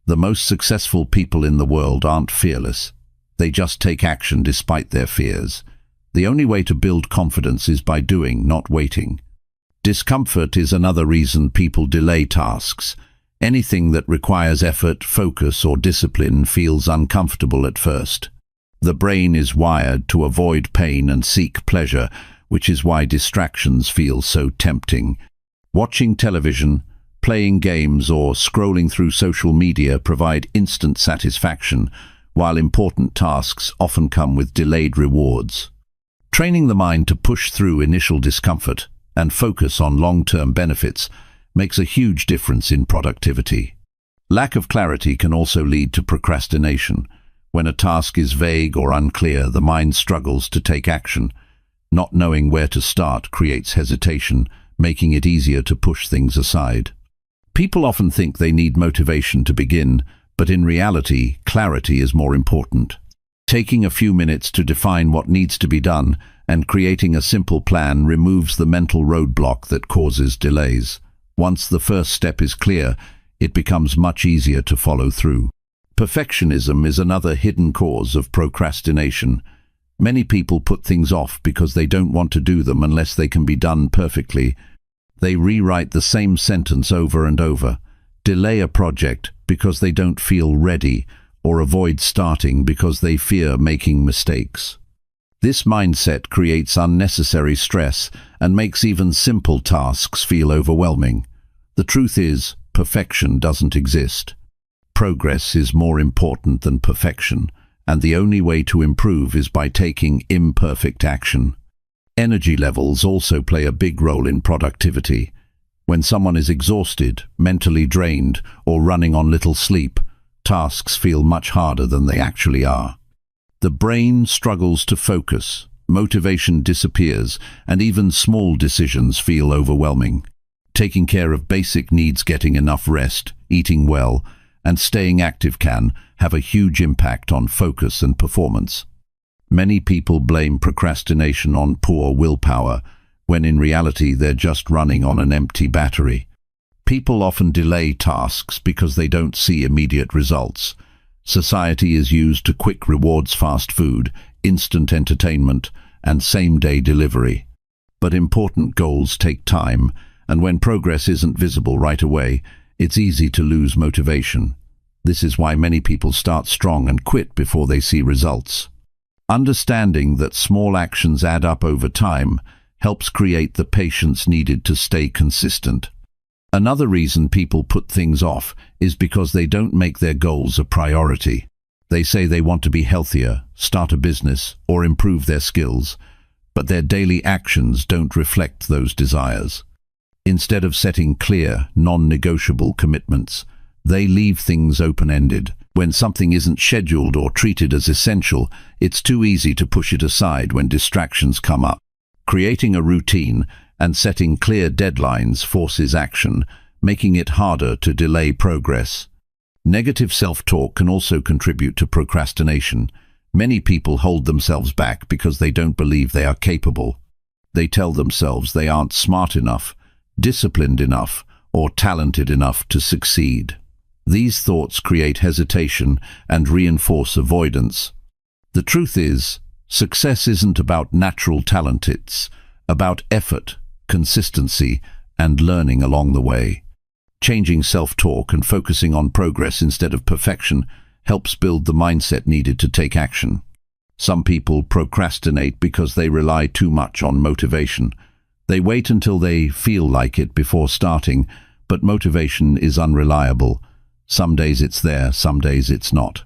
The most successful people in the world aren't fearless. They just take action despite their fears. The only way to build confidence is by doing, not waiting. Discomfort is another reason people delay tasks. Anything that requires effort, focus, or discipline feels uncomfortable at first. The brain is wired to avoid pain and seek pleasure, which is why distractions feel so tempting. Watching television, playing games, or scrolling through social media provide instant satisfaction, while important tasks often come with delayed rewards. Training the mind to push through initial discomfort and focus on long-term benefits makes a huge difference in productivity. Lack of clarity can also lead to procrastination. When a task is vague or unclear, the mind struggles to take action. Not knowing where to start creates hesitation, making it easier to push things aside. People often think they need motivation to begin, but in reality, clarity is more important. Taking a few minutes to define what needs to be done and creating a simple plan removes the mental roadblock that causes delays. Once the first step is clear, it becomes much easier to follow through. Perfectionism is another hidden cause of procrastination. Many people put things off because they don't want to do them unless they can be done perfectly. They rewrite the same sentence over and over, delay a project because they don't feel ready, or avoid starting because they fear making mistakes. This mindset creates unnecessary stress and makes even simple tasks feel overwhelming. The truth is, perfection doesn't exist. Progress is more important than perfection, and the only way to improve is by taking imperfect action. Energy levels also play a big role in productivity. When someone is exhausted, mentally drained, or running on little sleep, tasks feel much harder than they actually are. The brain struggles to focus, motivation disappears, and even small decisions feel overwhelming. Taking care of basic needs, getting enough rest, eating well, and staying active can have a huge impact on focus and performance. Many people blame procrastination on poor willpower, when in reality they're just running on an empty battery. People often delay tasks because they don't see immediate results. Society is used to quick rewards, fast food, instant entertainment, and same-day delivery. But important goals take time, and when progress isn't visible right away, it's easy to lose motivation. This is why many people start strong and quit before they see results. Understanding that small actions add up over time helps create the patience needed to stay consistent. Another reason people put things off is because they don't make their goals a priority. They say they want to be healthier, start a business, or improve their skills, but their daily actions don't reflect those desires. Instead of setting clear, non-negotiable commitments, they leave things open-ended. When something isn't scheduled or treated as essential, it's too easy to push it aside when distractions come up. Creating a routine and setting clear deadlines forces action, making it harder to delay progress. Negative self-talk can also contribute to procrastination. Many people hold themselves back because they don't believe they are capable. They tell themselves they aren't smart enough, disciplined enough, or talented enough to succeed. These thoughts create hesitation and reinforce avoidance. The truth is, success isn't about natural talent, it's about effort, consistency, and learning along the way. Changing self-talk and focusing on progress instead of perfection helps build the mindset needed to take action. Some people procrastinate because they rely too much on motivation. They wait until they feel like it before starting, but motivation is unreliable. Some days it's there, some days it's not.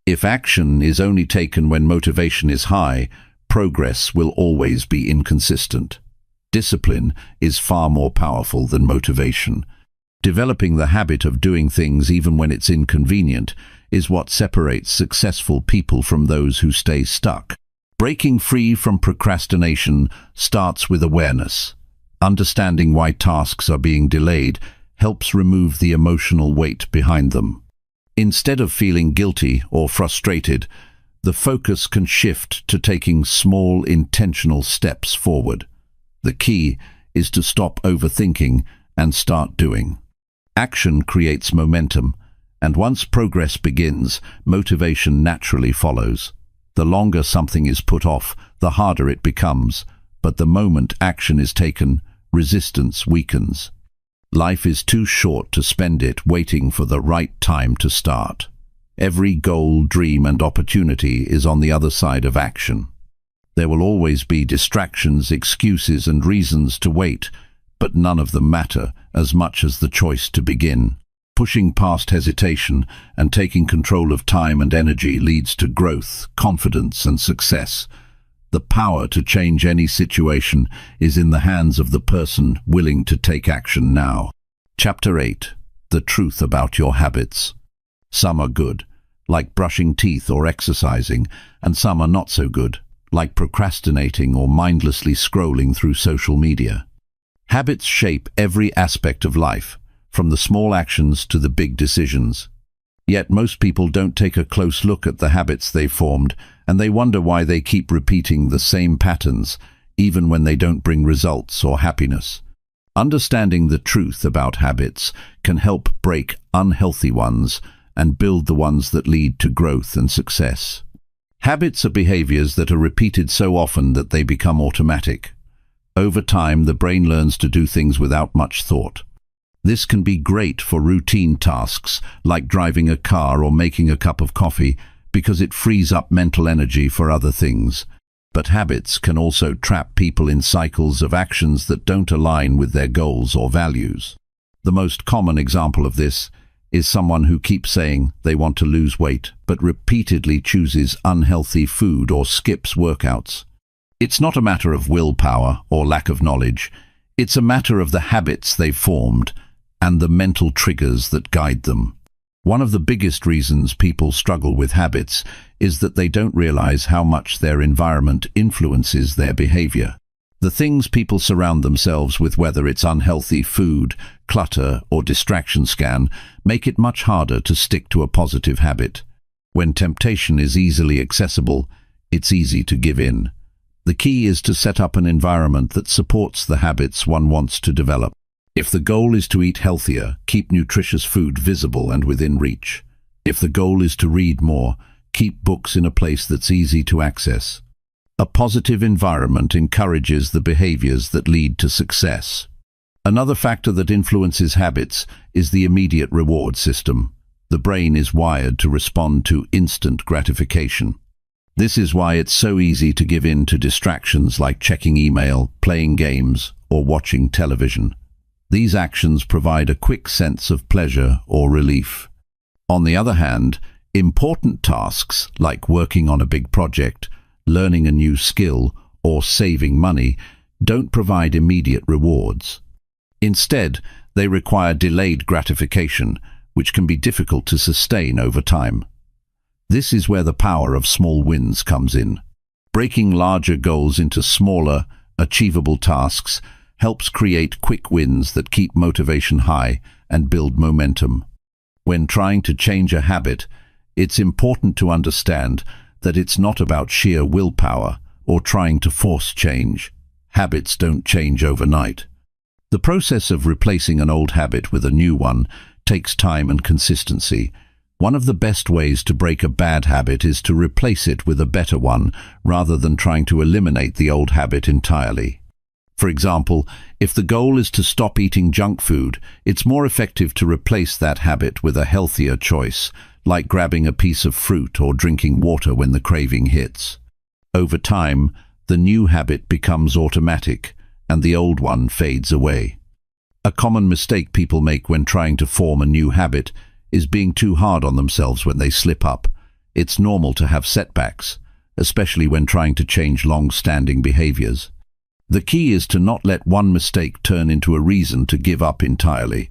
If action is only taken when motivation is high, progress will always be inconsistent. Discipline is far more powerful than motivation. Developing the habit of doing things even when it's inconvenient is what separates successful people from those who stay stuck. Breaking free from procrastination starts with awareness. Understanding why tasks are being delayed helps remove the emotional weight behind them. Instead of feeling guilty or frustrated, the focus can shift to taking small, intentional steps forward. The key is to stop overthinking and start doing. Action creates momentum, and once progress begins, motivation naturally follows. The longer something is put off, the harder it becomes, but the moment action is taken, resistance weakens. Life is too short to spend it waiting for the right time to start. Every goal, dream, and opportunity is on the other side of action. There will always be distractions, excuses, and reasons to wait, but none of them matter as much as the choice to begin. Pushing past hesitation and taking control of time and energy leads to growth, confidence, and success. The power to change any situation is in the hands of the person willing to take action now. Chapter 8. The truth about your habits. Some are good, like brushing teeth or exercising, and some are not so good, like procrastinating or mindlessly scrolling through social media. Habits shape every aspect of life, from the small actions to the big decisions. Yet most people don't take a close look at the habits they've formed, and they wonder why they keep repeating the same patterns, even when they don't bring results or happiness. Understanding the truth about habits can help break unhealthy ones and build the ones that lead to growth and success. Habits are behaviors that are repeated so often that they become automatic. Over time, the brain learns to do things without much thought. This can be great for routine tasks like driving a car or making a cup of coffee because it frees up mental energy for other things. But habits can also trap people in cycles of actions that don't align with their goals or values. The most common example of this is someone who keeps saying they want to lose weight but repeatedly chooses unhealthy food or skips workouts. It's not a matter of willpower or lack of knowledge. It's a matter of the habits they've formed and the mental triggers that guide them. One of the biggest reasons people struggle with habits is that they don't realize how much their environment influences their behavior. The things people surround themselves with, whether it's unhealthy food, clutter, or distraction scan, make it much harder to stick to a positive habit. When temptation is easily accessible, it's easy to give in. The key is to set up an environment that supports the habits one wants to develop. If the goal is to eat healthier, keep nutritious food visible and within reach. If the goal is to read more, keep books in a place that's easy to access. A positive environment encourages the behaviors that lead to success. Another factor that influences habits is the immediate reward system. The brain is wired to respond to instant gratification. This is why it's so easy to give in to distractions like checking email, playing games, or watching television. These actions provide a quick sense of pleasure or relief. On the other hand, important tasks like working on a big project, learning a new skill, or saving money don't provide immediate rewards. Instead, they require delayed gratification, which can be difficult to sustain over time. This is where the power of small wins comes in. Breaking larger goals into smaller, achievable tasks helps create quick wins that keep motivation high and build momentum. When trying to change a habit, it's important to understand that it's not about sheer willpower or trying to force change. Habits don't change overnight. The process of replacing an old habit with a new one takes time and consistency. One of the best ways to break a bad habit is to replace it with a better one rather than trying to eliminate the old habit entirely. For example, if the goal is to stop eating junk food, it's more effective to replace that habit with a healthier choice, like grabbing a piece of fruit or drinking water when the craving hits. Over time, the new habit becomes automatic, and the old one fades away. A common mistake people make when trying to form a new habit is being too hard on themselves when they slip up. It's normal to have setbacks, especially when trying to change long-standing behaviors. The key is to not let one mistake turn into a reason to give up entirely.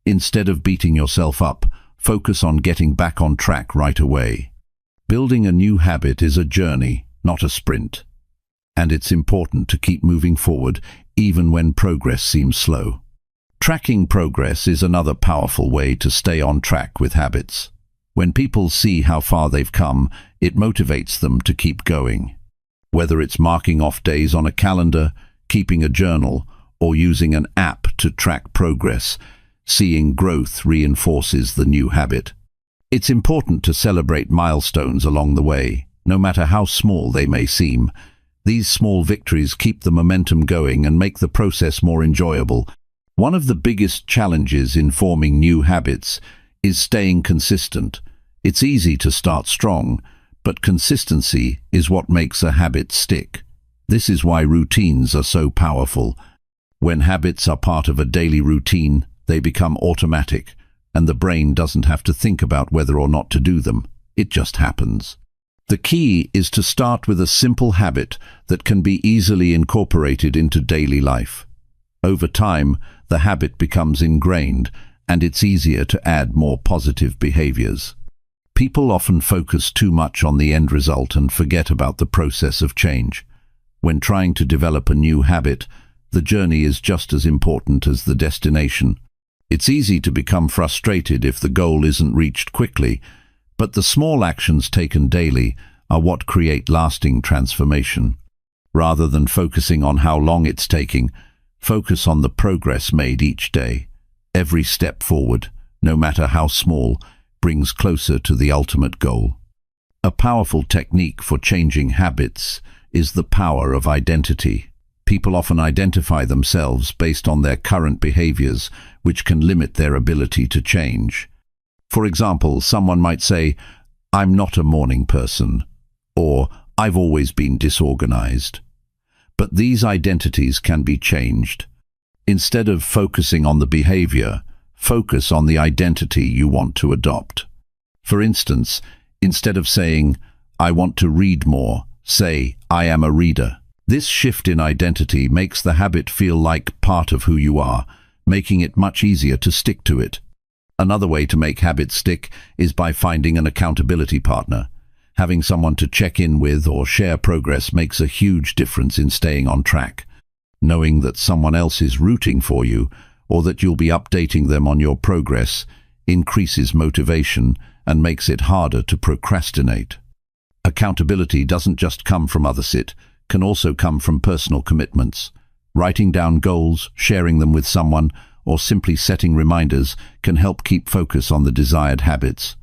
Instead of beating yourself up, focus on getting back on track right away. Building a new habit is a journey, not a sprint. And it's important to keep moving forward even when progress seems slow. Tracking progress is another powerful way to stay on track with habits. When people see how far they've come, it motivates them to keep going. Whether it's marking off days on a calendar, keeping a journal, or using an app to track progress, seeing growth reinforces the new habit. It's important to celebrate milestones along the way, no matter how small they may seem. These small victories keep the momentum going and make the process more enjoyable. One of the biggest challenges in forming new habits is staying consistent. It's easy to start strong, but consistency is what makes a habit stick. This is why routines are so powerful. When habits are part of a daily routine, they become automatic, and the brain doesn't have to think about whether or not to do them. It just happens. The key is to start with a simple habit that can be easily incorporated into daily life. Over time, the habit becomes ingrained, and it's easier to add more positive behaviors. People often focus too much on the end result and forget about the process of change. When trying to develop a new habit, the journey is just as important as the destination. It's easy to become frustrated if the goal isn't reached quickly, but the small actions taken daily are what create lasting transformation. Rather than focusing on how long it's taking, focus on the progress made each day. Every step forward, no matter how small, brings closer to the ultimate goal. A powerful technique for changing habits is the power of identity. People often identify themselves based on their current behaviors, which can limit their ability to change. For example, someone might say, "I'm not a morning person," or "I've always been disorganized." But these identities can be changed. Instead of focusing on the behavior, focus on the identity you want to adopt. For instance, instead of saying, "I want to read more," say, "I am a reader." This shift in identity makes the habit feel like part of who you are, making it much easier to stick to it. Another way to make habits stick is by finding an accountability partner. Having someone to check in with or share progress makes a huge difference in staying on track. Knowing that someone else is rooting for you, or that you'll be updating them on your progress, increases motivation and makes it harder to procrastinate. Accountability doesn't just come from others, it can also come from personal commitments. Writing down goals, sharing them with someone, or simply setting reminders can help keep focus on the desired habits.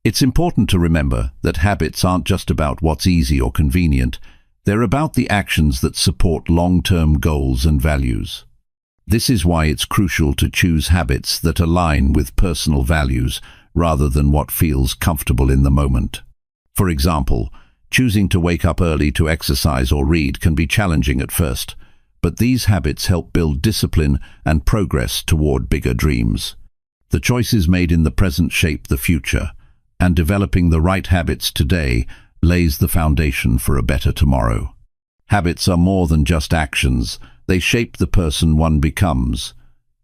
It's important to remember that habits aren't just about what's easy or convenient. They're about the actions that support long-term goals and values. This is why it's crucial to choose habits that align with personal values rather than what feels comfortable in the moment. For example, choosing to wake up early to exercise or read can be challenging at first, but these habits help build discipline and progress toward bigger dreams. The choices made in the present shape the future, and developing the right habits today lays the foundation for a better tomorrow. Habits are more than just actions. They shape the person one becomes.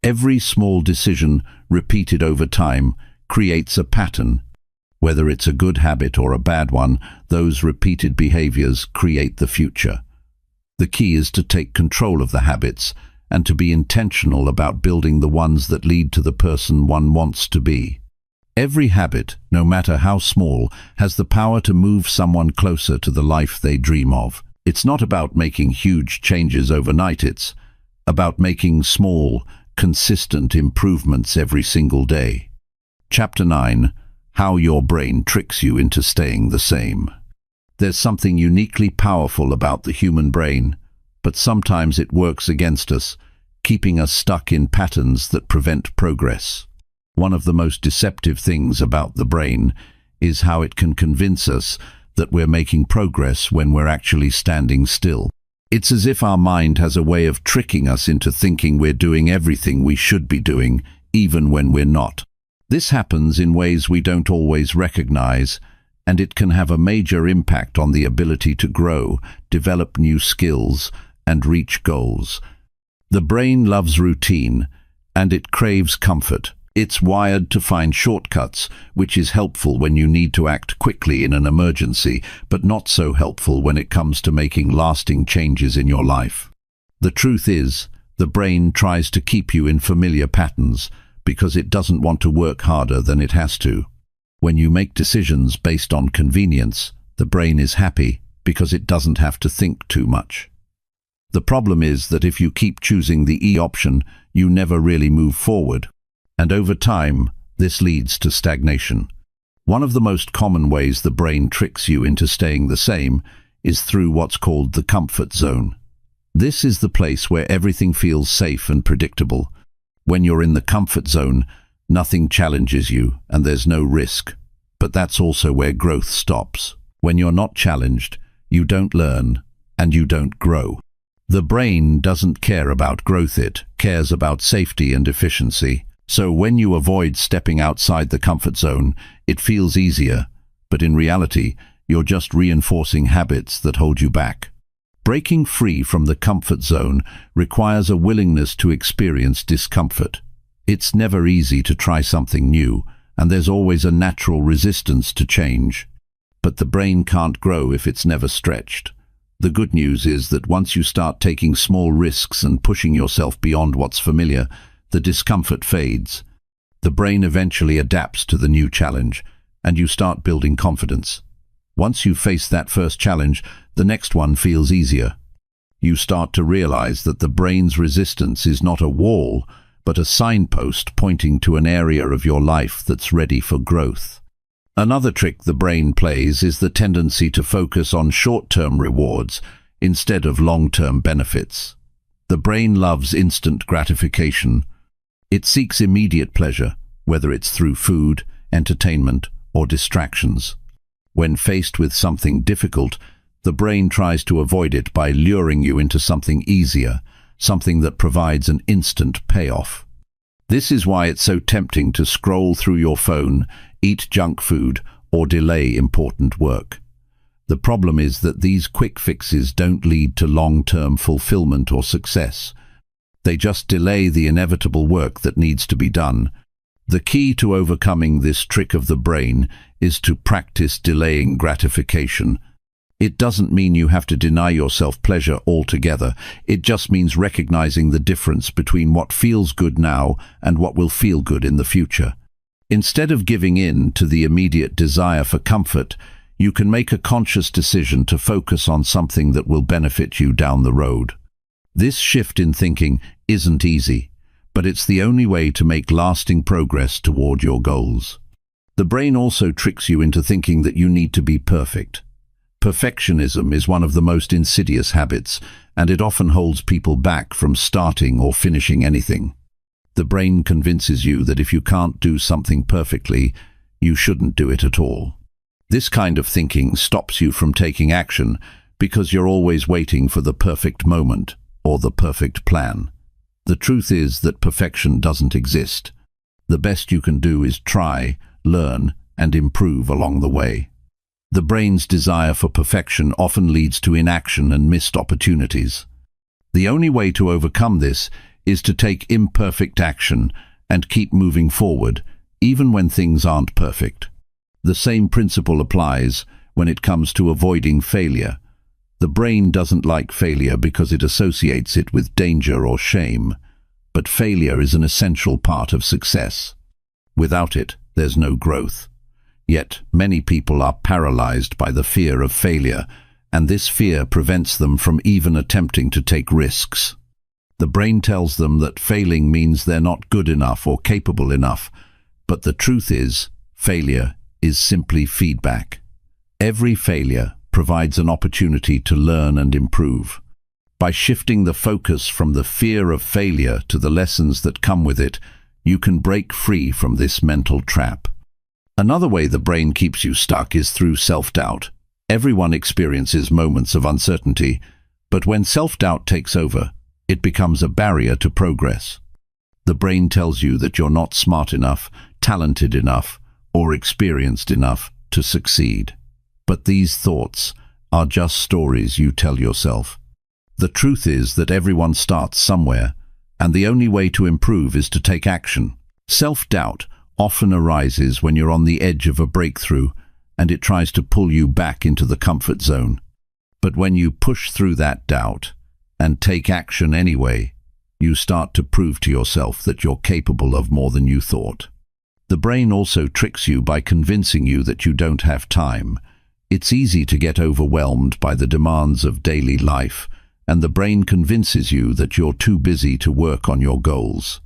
Every small decision, repeated over time, creates a pattern. Whether it's a good habit or a bad one, those repeated behaviors create the future. The key is to take control of the habits and to be intentional about building the ones that lead to the person one wants to be. Every habit, no matter how small, has the power to move someone closer to the life they dream of. It's not about making huge changes overnight, it's about making small, consistent improvements every single day. Chapter 9. How your brain tricks you into staying the same. There's something uniquely powerful about the human brain, but sometimes it works against us, keeping us stuck in patterns that prevent progress. One of the most deceptive things about the brain is how it can convince us that we're making progress when we're actually standing still. It's as if our mind has a way of tricking us into thinking we're doing everything we should be doing, even when we're not. This happens in ways we don't always recognize, and it can have a major impact on the ability to grow, develop new skills, and reach goals. The brain loves routine, and it craves comfort. It's wired to find shortcuts, which is helpful when you need to act quickly in an emergency, but not so helpful when it comes to making lasting changes in your life. The truth is, the brain tries to keep you in familiar patterns because it doesn't want to work harder than it has to. When you make decisions based on convenience, the brain is happy because it doesn't have to think too much. The problem is that if you keep choosing the E option, you never really move forward. And over time, this leads to stagnation. One of the most common ways the brain tricks you into staying the same is through what's called the comfort zone. This is the place where everything feels safe and predictable. When you're in the comfort zone, nothing challenges you and there's no risk. But that's also where growth stops. When you're not challenged, you don't learn and you don't grow. The brain doesn't care about growth, it cares about safety and efficiency. So when you avoid stepping outside the comfort zone, it feels easier, but in reality, you're just reinforcing habits that hold you back. Breaking free from the comfort zone requires a willingness to experience discomfort. It's never easy to try something new, and there's always a natural resistance to change. But the brain can't grow if it's never stretched. The good news is that once you start taking small risks and pushing yourself beyond what's familiar, the discomfort fades, The brain eventually adapts to the new challenge, and you start building confidence. Once you face that first challenge, the next one feels easier. You start to realize that the brain's resistance is not a wall, but a signpost pointing to an area of your life that's ready for growth. Another trick the brain plays is the tendency to focus on short-term rewards instead of long-term benefits. The brain loves instant gratification. It seeks immediate pleasure, whether it's through food, entertainment, or distractions. When faced with something difficult, the brain tries to avoid it by luring you into something easier, something that provides an instant payoff. This is why it's so tempting to scroll through your phone, eat junk food, or delay important work. The problem is that these quick fixes don't lead to long-term fulfillment or success. They just delay the inevitable work that needs to be done. The key to overcoming this trick of the brain is to practice delaying gratification. It doesn't mean you have to deny yourself pleasure altogether. It just means recognizing the difference between what feels good now and what will feel good in the future. Instead of giving in to the immediate desire for comfort, you can make a conscious decision to focus on something that will benefit you down the road. This shift in thinking isn't easy, but it's the only way to make lasting progress toward your goals. The brain also tricks you into thinking that you need to be perfect. Perfectionism is one of the most insidious habits, and it often holds people back from starting or finishing anything. The brain convinces you that if you can't do something perfectly, you shouldn't do it at all. This kind of thinking stops you from taking action because you're always waiting for the perfect moment or the perfect plan. The truth is that perfection doesn't exist. The best you can do is try, learn, and improve along the way. The brain's desire for perfection often leads to inaction and missed opportunities. The only way to overcome this is to take imperfect action and keep moving forward, even when things aren't perfect. The same principle applies when it comes to avoiding failure. The brain doesn't like failure because it associates it with danger or shame, but failure is an essential part of success. Without it, there's no growth. Yet, many people are paralyzed by the fear of failure, and this fear prevents them from even attempting to take risks. The brain tells them that failing means they're not good enough or capable enough, but the truth is, failure is simply feedback. Every failure provides an opportunity to learn and improve. By shifting the focus from the fear of failure to the lessons that come with it, you can break free from this mental trap. Another way the brain keeps you stuck is through self-doubt. Everyone experiences moments of uncertainty, but when self-doubt takes over, it becomes a barrier to progress. The brain tells you that you're not smart enough, talented enough, or experienced enough to succeed. But these thoughts are just stories you tell yourself. The truth is that everyone starts somewhere, and the only way to improve is to take action. Self-doubt often arises when you're on the edge of a breakthrough, and it tries to pull you back into the comfort zone. But when you push through that doubt and take action anyway, you start to prove to yourself that you're capable of more than you thought. The brain also tricks you by convincing you that you don't have time. It's easy to get overwhelmed by the demands of daily life, and the brain convinces you that you're too busy to work on your goals.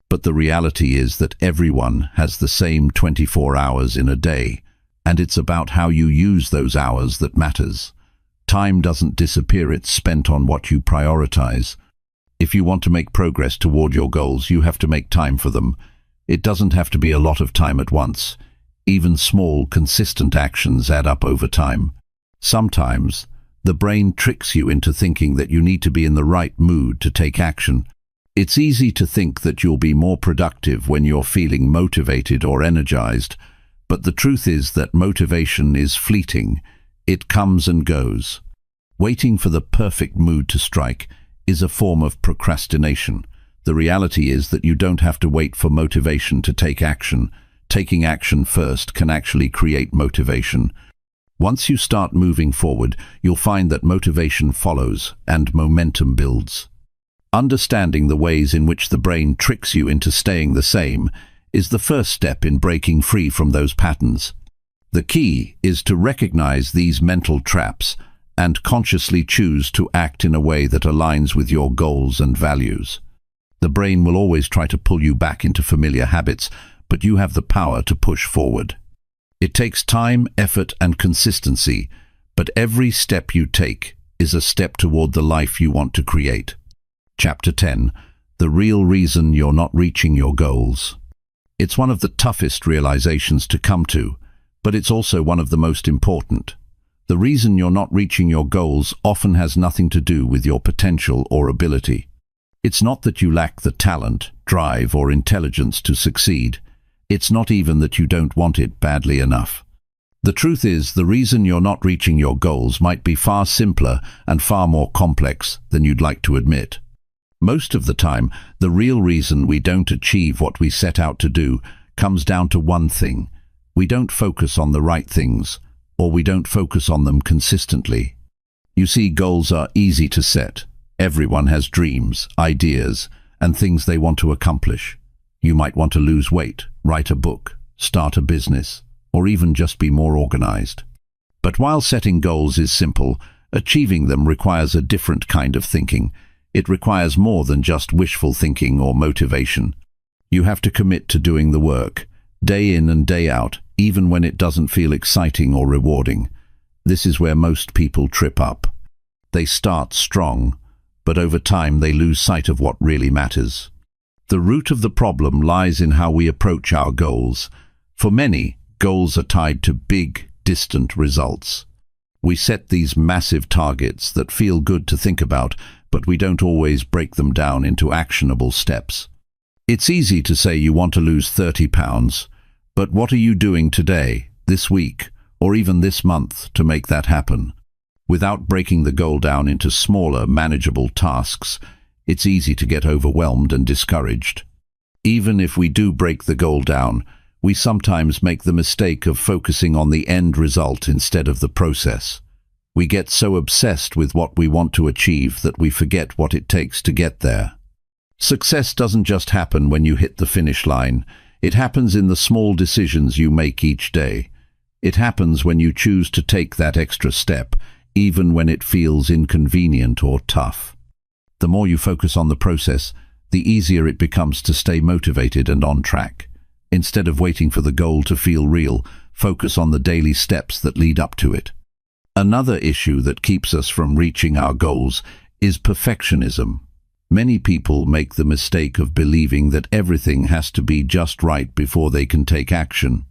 But the reality is that everyone has the same 24 hours in a day, and it's about how you use those hours that matters. Time doesn't disappear, it's spent on what you prioritize. If you want to make progress toward your goals, you have to make time for them. It doesn't have to be a lot of time at once. Even small, consistent actions add up over time. Sometimes, the brain tricks you into thinking that you need to be in the right mood to take action. It's easy to think that you'll be more productive when you're feeling motivated or energized, but the truth is that motivation is fleeting. It comes and goes. Waiting for the perfect mood to strike is a form of procrastination. The reality is that you don't have to wait for motivation to take action. Taking action first can actually create motivation. Once you start moving forward, you'll find that motivation follows and momentum builds. Understanding the ways in which the brain tricks you into staying the same is the first step in breaking free from those patterns. The key is to recognize these mental traps and consciously choose to act in a way that aligns with your goals and values. The brain will always try to pull you back into familiar habits, but you have the power to push forward. It takes time, effort, and consistency, but every step you take is a step toward the life you want to create. Chapter 10. The real reason you're not reaching your goals. It's one of the toughest realizations to come to, but it's also one of the most important. The reason you're not reaching your goals often has nothing to do with your potential or ability. It's not that you lack the talent, drive, or intelligence to succeed. It's not even that you don't want it badly enough. The truth is, the reason you're not reaching your goals might be far simpler and far more complex than you'd like to admit. Most of the time, the real reason we don't achieve what we set out to do comes down to one thing. We don't focus on the right things, or we don't focus on them consistently. You see, goals are easy to set. Everyone has dreams, ideas, and things they want to accomplish. You might want to lose weight, write a book, start a business, or even just be more organized. But while setting goals is simple, achieving them requires a different kind of thinking. It requires more than just wishful thinking or motivation. You have to commit to doing the work, day in and day out, even when it doesn't feel exciting or rewarding. This is where most people trip up. They start strong, but over time they lose sight of what really matters. The root of the problem lies in how we approach our goals. For many, goals are tied to big, distant results. We set these massive targets that feel good to think about, but we don't always break them down into actionable steps. It's easy to say you want to lose 30 pounds, but what are you doing today, this week, or even this month to make that happen? Without breaking the goal down into smaller, manageable tasks, it's easy to get overwhelmed and discouraged. Even if we do break the goal down, we sometimes make the mistake of focusing on the end result instead of the process. We get so obsessed with what we want to achieve that we forget what it takes to get there. Success doesn't just happen when you hit the finish line. It happens in the small decisions you make each day. It happens when you choose to take that extra step, even when it feels inconvenient or tough. The more you focus on the process, the easier it becomes to stay motivated and on track. Instead of waiting for the goal to feel real, focus on the daily steps that lead up to it. Another issue that keeps us from reaching our goals is perfectionism. Many people make the mistake of believing that everything has to be just right before they can take action.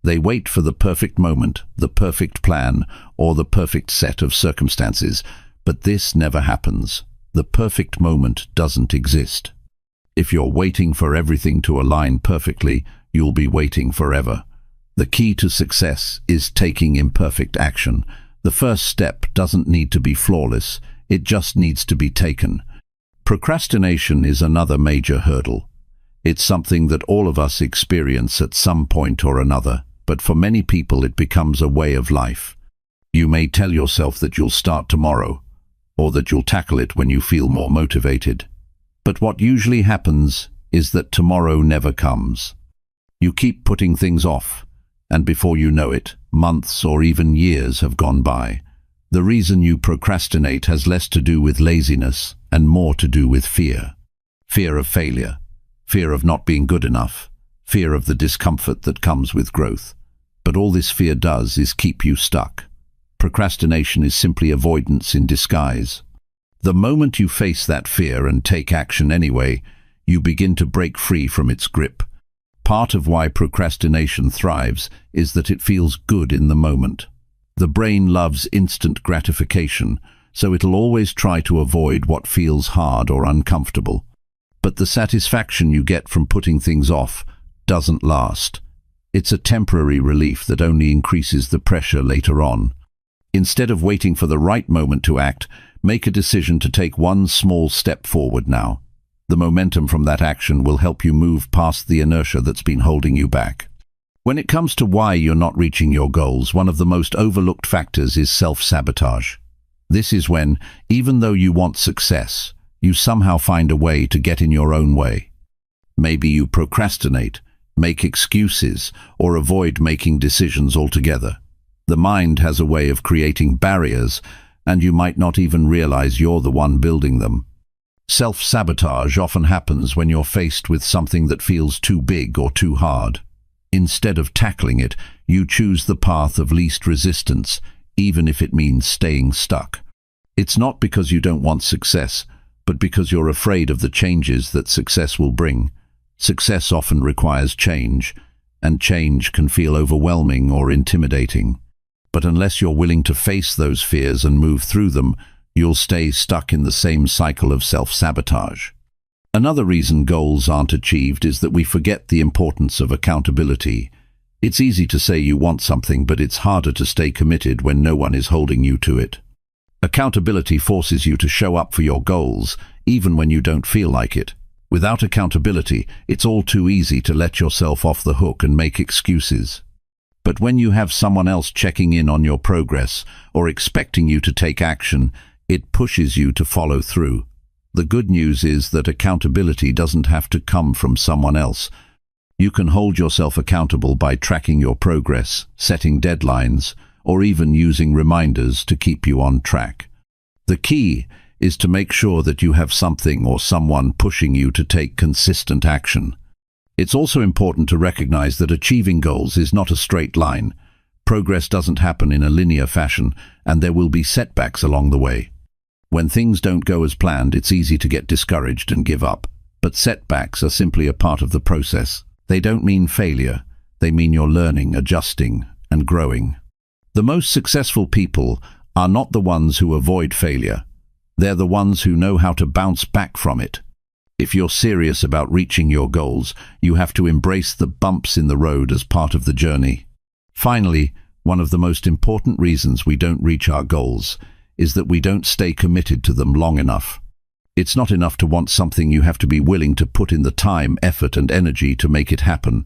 They wait for the perfect moment, the perfect plan, or the perfect set of circumstances, but this never happens. The perfect moment doesn't exist. If you're waiting for everything to align perfectly, you'll be waiting forever. The key to success is taking imperfect action. The first step doesn't need to be flawless, it just needs to be taken. Procrastination is another major hurdle. It's something that all of us experience at some point or another, but for many people it becomes a way of life. You may tell yourself that you'll start tomorrow, or that you'll tackle it when you feel more motivated. But what usually happens is that tomorrow never comes. You keep putting things off, and before you know it, months or even years have gone by. The reason you procrastinate has less to do with laziness and more to do with fear. Fear of failure, fear of not being good enough, fear of the discomfort that comes with growth. But all this fear does is keep you stuck. Procrastination is simply avoidance in disguise. The moment you face that fear and take action anyway, you begin to break free from its grip. Part of why procrastination thrives is that it feels good in the moment. The brain loves instant gratification, so it'll always try to avoid what feels hard or uncomfortable. But the satisfaction you get from putting things off doesn't last. It's a temporary relief that only increases the pressure later on. Instead of waiting for the right moment to act, make a decision to take one small step forward now. The momentum from that action will help you move past the inertia that's been holding you back. When it comes to why you're not reaching your goals, one of the most overlooked factors is self-sabotage. This is when, even though you want success, you somehow find a way to get in your own way. Maybe you procrastinate, make excuses, or avoid making decisions altogether. The mind has a way of creating barriers, and you might not even realize you're the one building them. Self-sabotage often happens when you're faced with something that feels too big or too hard. Instead of tackling it, you choose the path of least resistance, even if it means staying stuck. It's not because you don't want success, but because you're afraid of the changes that success will bring. Success often requires change, and change can feel overwhelming or intimidating. But unless you're willing to face those fears and move through them, you'll stay stuck in the same cycle of self-sabotage. Another reason goals aren't achieved is that we forget the importance of accountability. It's easy to say you want something, but it's harder to stay committed when no one is holding you to it. Accountability forces you to show up for your goals, even when you don't feel like it. Without accountability, it's all too easy to let yourself off the hook and make excuses. But when you have someone else checking in on your progress or expecting you to take action, it pushes you to follow through. The good news is that accountability doesn't have to come from someone else. You can hold yourself accountable by tracking your progress, setting deadlines, or even using reminders to keep you on track. The key is to make sure that you have something or someone pushing you to take consistent action. It's also important to recognize that achieving goals is not a straight line. Progress doesn't happen in a linear fashion, and there will be setbacks along the way. When things don't go as planned, it's easy to get discouraged and give up. But setbacks are simply a part of the process. They don't mean failure. They mean you're learning, adjusting, and growing. The most successful people are not the ones who avoid failure. They're the ones who know how to bounce back from it. If you're serious about reaching your goals, you have to embrace the bumps in the road as part of the journey. Finally, one of the most important reasons we don't reach our goals is that we don't stay committed to them long enough. It's not enough to want something, you have to be willing to put in the time, effort, and energy to make it happen.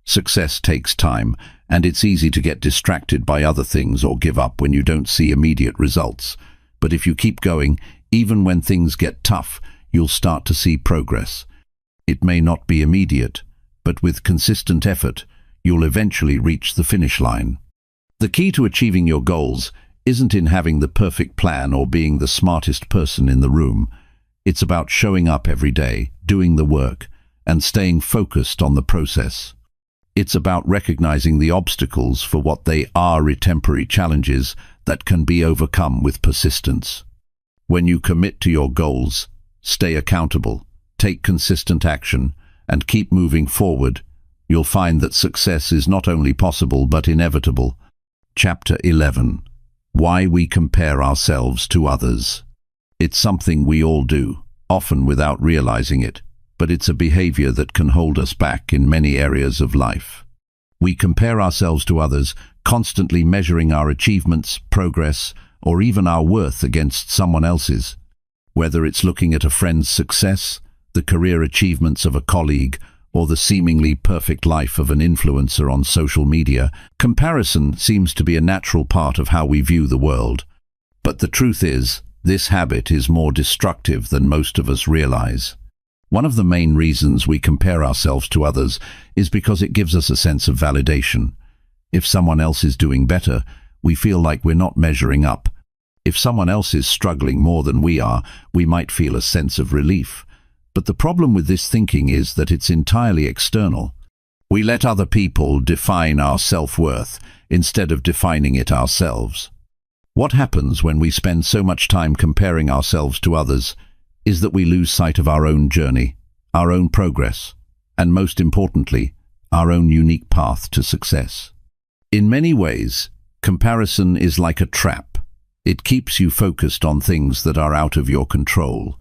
Success takes time, and it's easy to get distracted by other things or give up when you don't see immediate results. But if you keep going, even when things get tough, you'll start to see progress. It may not be immediate, but with consistent effort, you'll eventually reach the finish line. The key to achieving your goals isn't in having the perfect plan or being the smartest person in the room. It's about showing up every day, doing the work, and staying focused on the process. It's about recognizing the obstacles for what they are, temporary challenges that can be overcome with persistence. When you commit to your goals, stay accountable, take consistent action, and keep moving forward, you'll find that success is not only possible but inevitable. Chapter 11. Why we compare ourselves to others. It's something we all do, often without realizing it, but it's a behavior that can hold us back in many areas of life. We compare ourselves to others, constantly measuring our achievements, progress, or even our worth against someone else's. Whether it's looking at a friend's success, the career achievements of a colleague, or the seemingly perfect life of an influencer on social media, comparison seems to be a natural part of how we view the world. But the truth is, this habit is more destructive than most of us realize. One of the main reasons we compare ourselves to others is because it gives us a sense of validation. If someone else is doing better, we feel like we're not measuring up. If someone else is struggling more than we are, we might feel a sense of relief. But the problem with this thinking is that it's entirely external. We let other people define our self-worth instead of defining it ourselves. What happens when we spend so much time comparing ourselves to others is that we lose sight of our own journey, our own progress, and most importantly, our own unique path to success. In many ways, comparison is like a trap. It keeps you focused on things that are out of your control.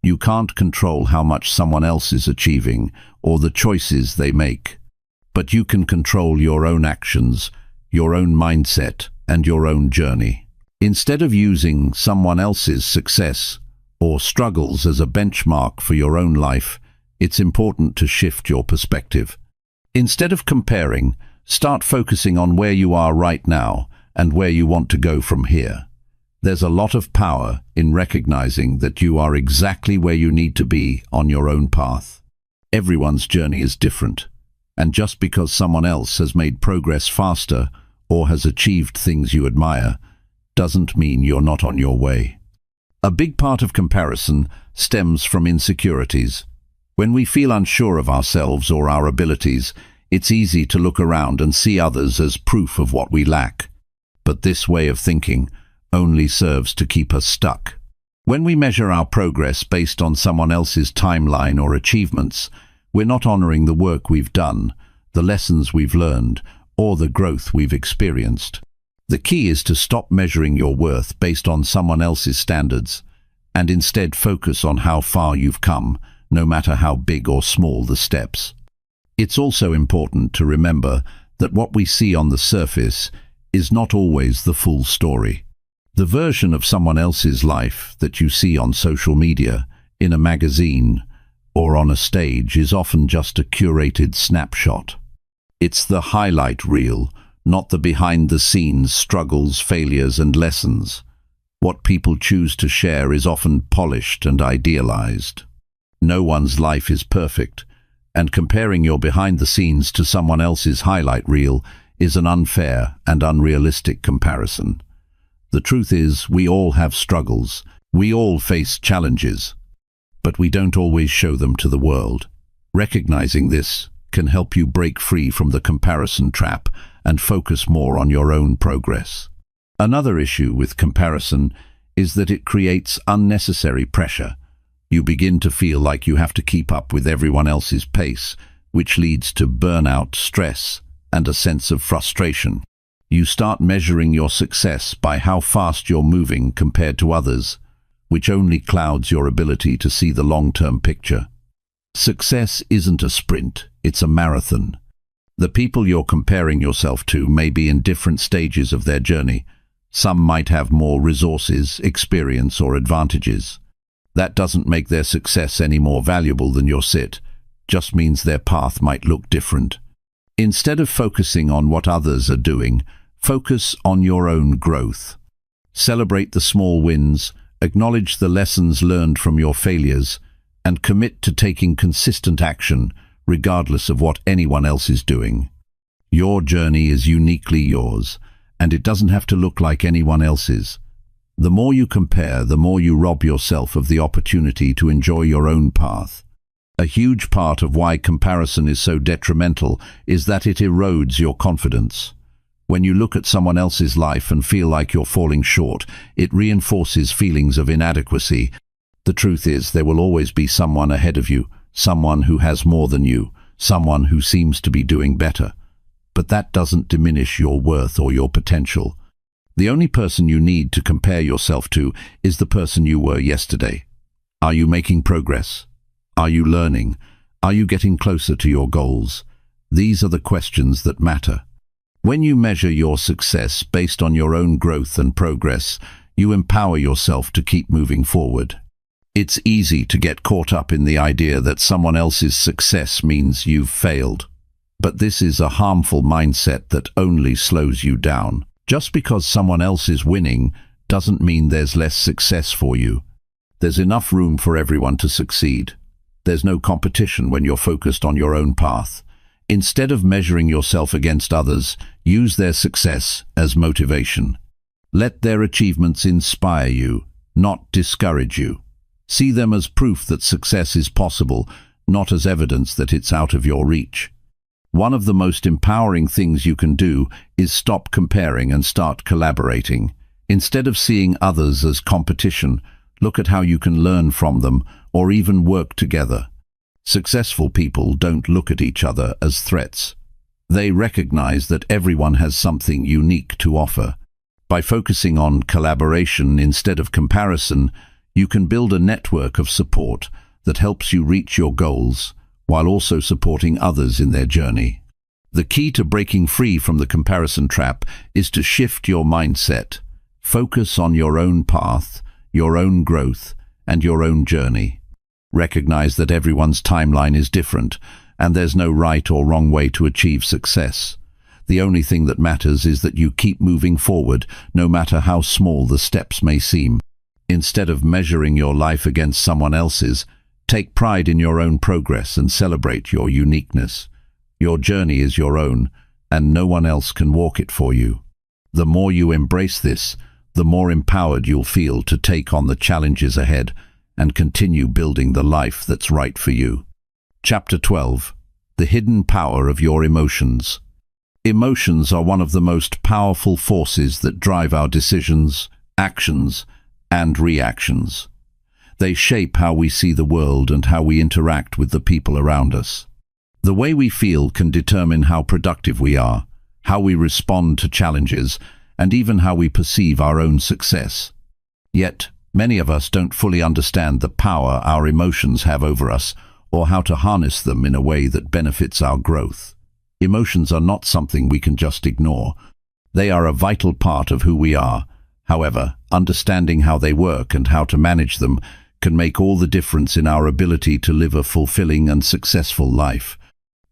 You can't control how much someone else is achieving or the choices they make, but you can control your own actions, your own mindset, and your own journey. Instead of using someone else's success or struggles as a benchmark for your own life, it's important to shift your perspective. Instead of comparing, start focusing on where you are right now and where you want to go from here. There's a lot of power in recognizing that you are exactly where you need to be on your own path. Everyone's journey is different. And just because someone else has made progress faster or has achieved things you admire, doesn't mean you're not on your way. A big part of comparison stems from insecurities. When we feel unsure of ourselves or our abilities, it's easy to look around and see others as proof of what we lack. But this way of thinking only serves to keep us stuck. When we measure our progress based on someone else's timeline or achievements, we're not honoring the work we've done, the lessons we've learned, or the growth we've experienced. The key is to stop measuring your worth based on someone else's standards, and instead focus on how far you've come, no matter how big or small the steps. It's also important to remember that what we see on the surface is not always the full story. The version of someone else's life that you see on social media, in a magazine, or on a stage is often just a curated snapshot. It's the highlight reel, not the behind-the-scenes struggles, failures, and lessons. What people choose to share is often polished and idealized. No one's life is perfect, and comparing your behind-the-scenes to someone else's highlight reel is an unfair and unrealistic comparison. The truth is, we all have struggles, we all face challenges, but we don't always show them to the world. Recognizing this can help you break free from the comparison trap and focus more on your own progress. Another issue with comparison is that it creates unnecessary pressure. You begin to feel like you have to keep up with everyone else's pace, which leads to burnout, stress, and a sense of frustration. You start measuring your success by how fast you're moving compared to others, which only clouds your ability to see the long-term picture. Success isn't a sprint, it's a marathon. The people you're comparing yourself to may be in different stages of their journey. Some might have more resources, experience, or advantages. That doesn't make their success any more valuable than yours. It just means their path might look different. Instead of focusing on what others are doing, focus on your own growth. Celebrate the small wins, acknowledge the lessons learned from your failures, and commit to taking consistent action regardless of what anyone else is doing. Your journey is uniquely yours, and it doesn't have to look like anyone else's. The more you compare, the more you rob yourself of the opportunity to enjoy your own path. A huge part of why comparison is so detrimental is that it erodes your confidence. When you look at someone else's life and feel like you're falling short, it reinforces feelings of inadequacy. The truth is, there will always be someone ahead of you, someone who has more than you, someone who seems to be doing better. But that doesn't diminish your worth or your potential. The only person you need to compare yourself to is the person you were yesterday. Are you making progress? Are you learning? Are you getting closer to your goals? These are the questions that matter. When you measure your success based on your own growth and progress, you empower yourself to keep moving forward. It's easy to get caught up in the idea that someone else's success means you've failed. But this is a harmful mindset that only slows you down. Just because someone else is winning doesn't mean there's less success for you. There's enough room for everyone to succeed. There's no competition when you're focused on your own path. Instead of measuring yourself against others, use their success as motivation. Let their achievements inspire you, not discourage you. See them as proof that success is possible, not as evidence that it's out of your reach. One of the most empowering things you can do is stop comparing and start collaborating. Instead of seeing others as competition, look at how you can learn from them or even work together. Successful people don't look at each other as threats. They recognize that everyone has something unique to offer. By focusing on collaboration instead of comparison, you can build a network of support that helps you reach your goals while also supporting others in their journey. The key to breaking free from the comparison trap is to shift your mindset. Focus on your own path, your own growth, and your own journey. Recognize that everyone's timeline is different, and there's no right or wrong way to achieve success. The only thing that matters is that you keep moving forward, no matter how small the steps may seem. Instead of measuring your life against someone else's, take pride in your own progress and celebrate your uniqueness. Your journey is your own, and no one else can walk it for you. The more you embrace this, the more empowered you'll feel to take on the challenges ahead and continue building the life that's right for you. Chapter 12. The hidden power of your emotions. Emotions are one of the most powerful forces that drive our decisions, actions, and reactions. They shape how we see the world and how we interact with the people around us. The way we feel can determine how productive we are, how we respond to challenges, and even how we perceive our own success. Yet, many of us don't fully understand the power our emotions have over us, or how to harness them in a way that benefits our growth. Emotions are not something we can just ignore. They are a vital part of who we are. However, understanding how they work and how to manage them can make all the difference in our ability to live a fulfilling and successful life.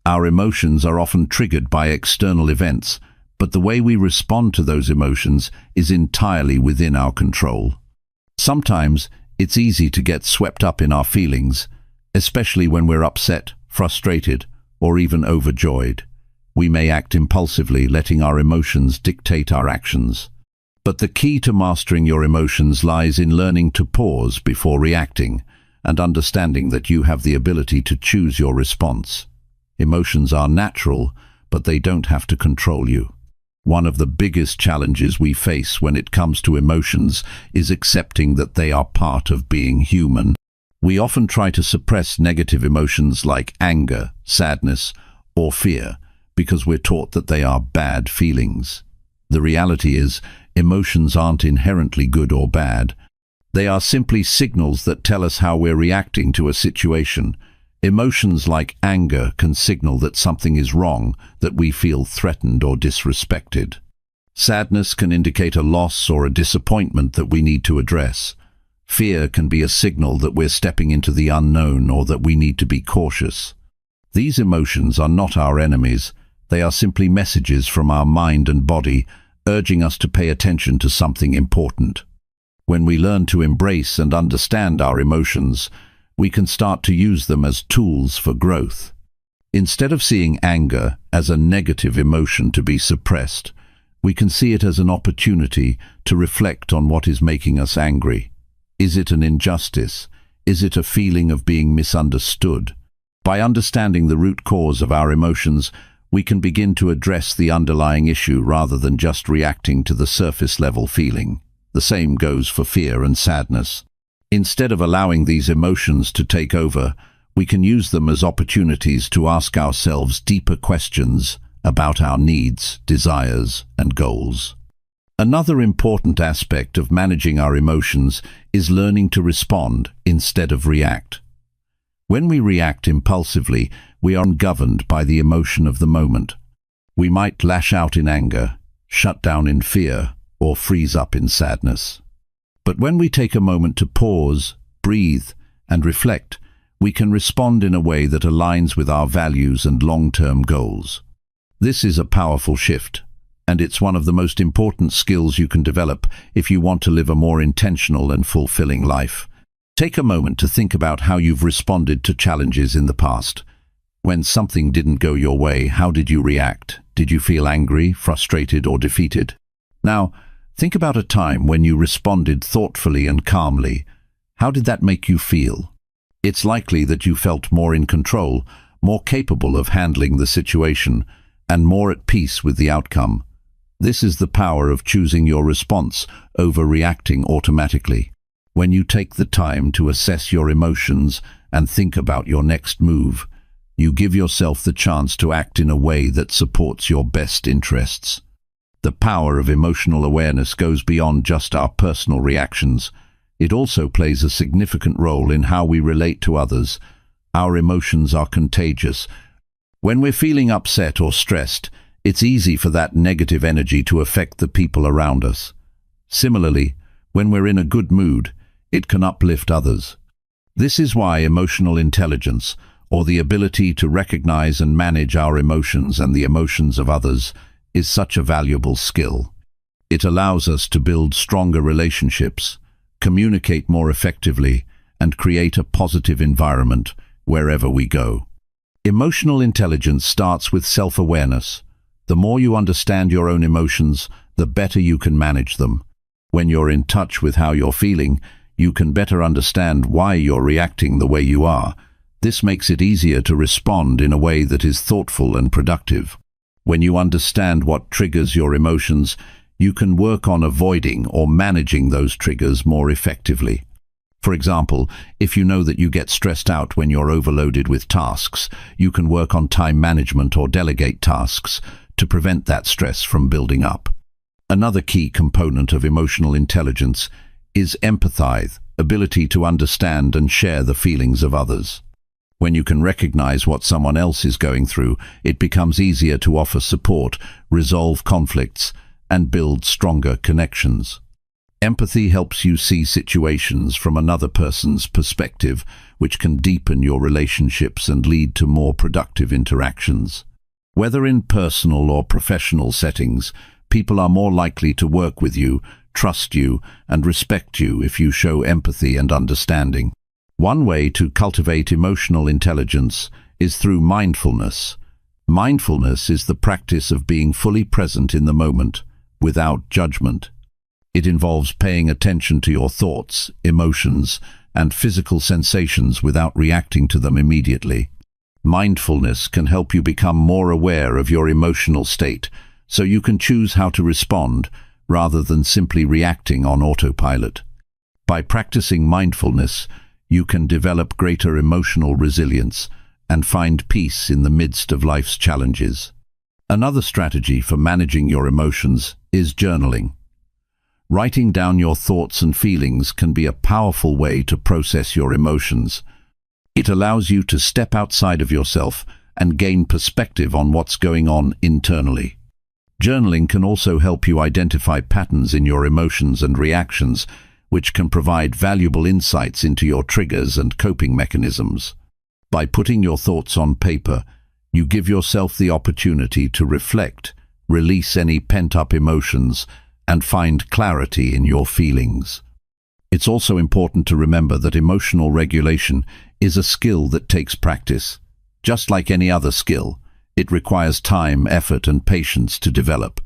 Our emotions are often triggered by external events, but the way we respond to those emotions is entirely within our control. Sometimes it's easy to get swept up in our feelings, especially when we're upset, frustrated, or even overjoyed. We may act impulsively, letting our emotions dictate our actions. But the key to mastering your emotions lies in learning to pause before reacting and understanding that you have the ability to choose your response. Emotions are natural, but they don't have to control you. One of the biggest challenges we face when it comes to emotions is accepting that they are part of being human. We often try to suppress negative emotions like anger, sadness, or fear because we're taught that they are bad feelings. The reality is, emotions aren't inherently good or bad. They are simply signals that tell us how we're reacting to a situation. Emotions like anger can signal that something is wrong, that we feel threatened or disrespected. Sadness can indicate a loss or a disappointment that we need to address. Fear can be a signal that we're stepping into the unknown or that we need to be cautious. These emotions are not our enemies. They are simply messages from our mind and body, urging us to pay attention to something important. When we learn to embrace and understand our emotions, we can start to use them as tools for growth. Instead of seeing anger as a negative emotion to be suppressed, we can see it as an opportunity to reflect on what is making us angry. Is it an injustice? Is it a feeling of being misunderstood? By understanding the root cause of our emotions, we can begin to address the underlying issue rather than just reacting to the surface-level feeling. The same goes for fear and sadness. Instead of allowing these emotions to take over, we can use them as opportunities to ask ourselves deeper questions about our needs, desires, and goals. Another important aspect of managing our emotions is learning to respond instead of react. When we react impulsively, we are governed by the emotion of the moment. We might lash out in anger, shut down in fear, or freeze up in sadness. But when we take a moment to pause, breathe, and reflect, we can respond in a way that aligns with our values and long-term goals. This is a powerful shift, and it's one of the most important skills you can develop if you want to live a more intentional and fulfilling life. Take a moment to think about how you've responded to challenges in the past. When something didn't go your way, how did you react? Did you feel angry, frustrated, or defeated? Now, think about a time when you responded thoughtfully and calmly. How did that make you feel? It's likely that you felt more in control, more capable of handling the situation, and more at peace with the outcome. This is the power of choosing your response over reacting automatically. When you take the time to assess your emotions and think about your next move, you give yourself the chance to act in a way that supports your best interests. The power of emotional awareness goes beyond just our personal reactions. It also plays a significant role in how we relate to others. Our emotions are contagious. When we're feeling upset or stressed, it's easy for that negative energy to affect the people around us. Similarly, when we're in a good mood, it can uplift others. This is why emotional intelligence, or the ability to recognize and manage our emotions and the emotions of others, is such a valuable skill. It allows us to build stronger relationships, communicate more effectively, and create a positive environment wherever we go. Emotional intelligence starts with self-awareness. The more you understand your own emotions, the better you can manage them. When you're in touch with how you're feeling, you can better understand why you're reacting the way you are. This makes it easier to respond in a way that is thoughtful and productive. When you understand what triggers your emotions, you can work on avoiding or managing those triggers more effectively. For example, if you know that you get stressed out when you're overloaded with tasks, you can work on time management or delegate tasks to prevent that stress from building up. Another key component of emotional intelligence is empathy, ability to understand and share the feelings of others. When you can recognize what someone else is going through, it becomes easier to offer support, resolve conflicts, and build stronger connections. Empathy helps you see situations from another person's perspective, which can deepen your relationships and lead to more productive interactions. Whether in personal or professional settings, people are more likely to work with you, trust you, and respect you if you show empathy and understanding. One way to cultivate emotional intelligence is through mindfulness. Mindfulness is the practice of being fully present in the moment, without judgment. It involves paying attention to your thoughts, emotions, and physical sensations without reacting to them immediately. Mindfulness can help you become more aware of your emotional state, so you can choose how to respond rather than simply reacting on autopilot. By practicing mindfulness, you can develop greater emotional resilience and find peace in the midst of life's challenges. Another strategy for managing your emotions is journaling. Writing down your thoughts and feelings can be a powerful way to process your emotions. It allows you to step outside of yourself and gain perspective on what's going on internally. Journaling can also help you identify patterns in your emotions and reactions, which can provide valuable insights into your triggers and coping mechanisms. By putting your thoughts on paper, you give yourself the opportunity to reflect, release any pent-up emotions, and find clarity in your feelings. It's also important to remember that emotional regulation is a skill that takes practice. Just like any other skill, it requires time, effort, and patience to develop.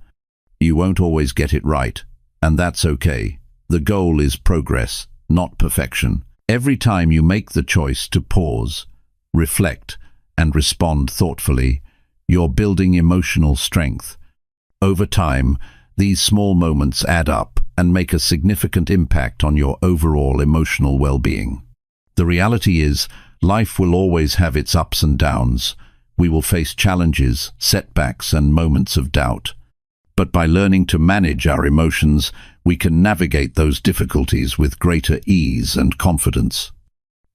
You won't always get it right, and that's okay. The goal is progress, not perfection. Every time you make the choice to pause, reflect, and respond thoughtfully, you're building emotional strength. Over time, these small moments add up and make a significant impact on your overall emotional well-being. The reality is, life will always have its ups and downs. We will face challenges, setbacks, and moments of doubt. But by learning to manage our emotions, we can navigate those difficulties with greater ease and confidence.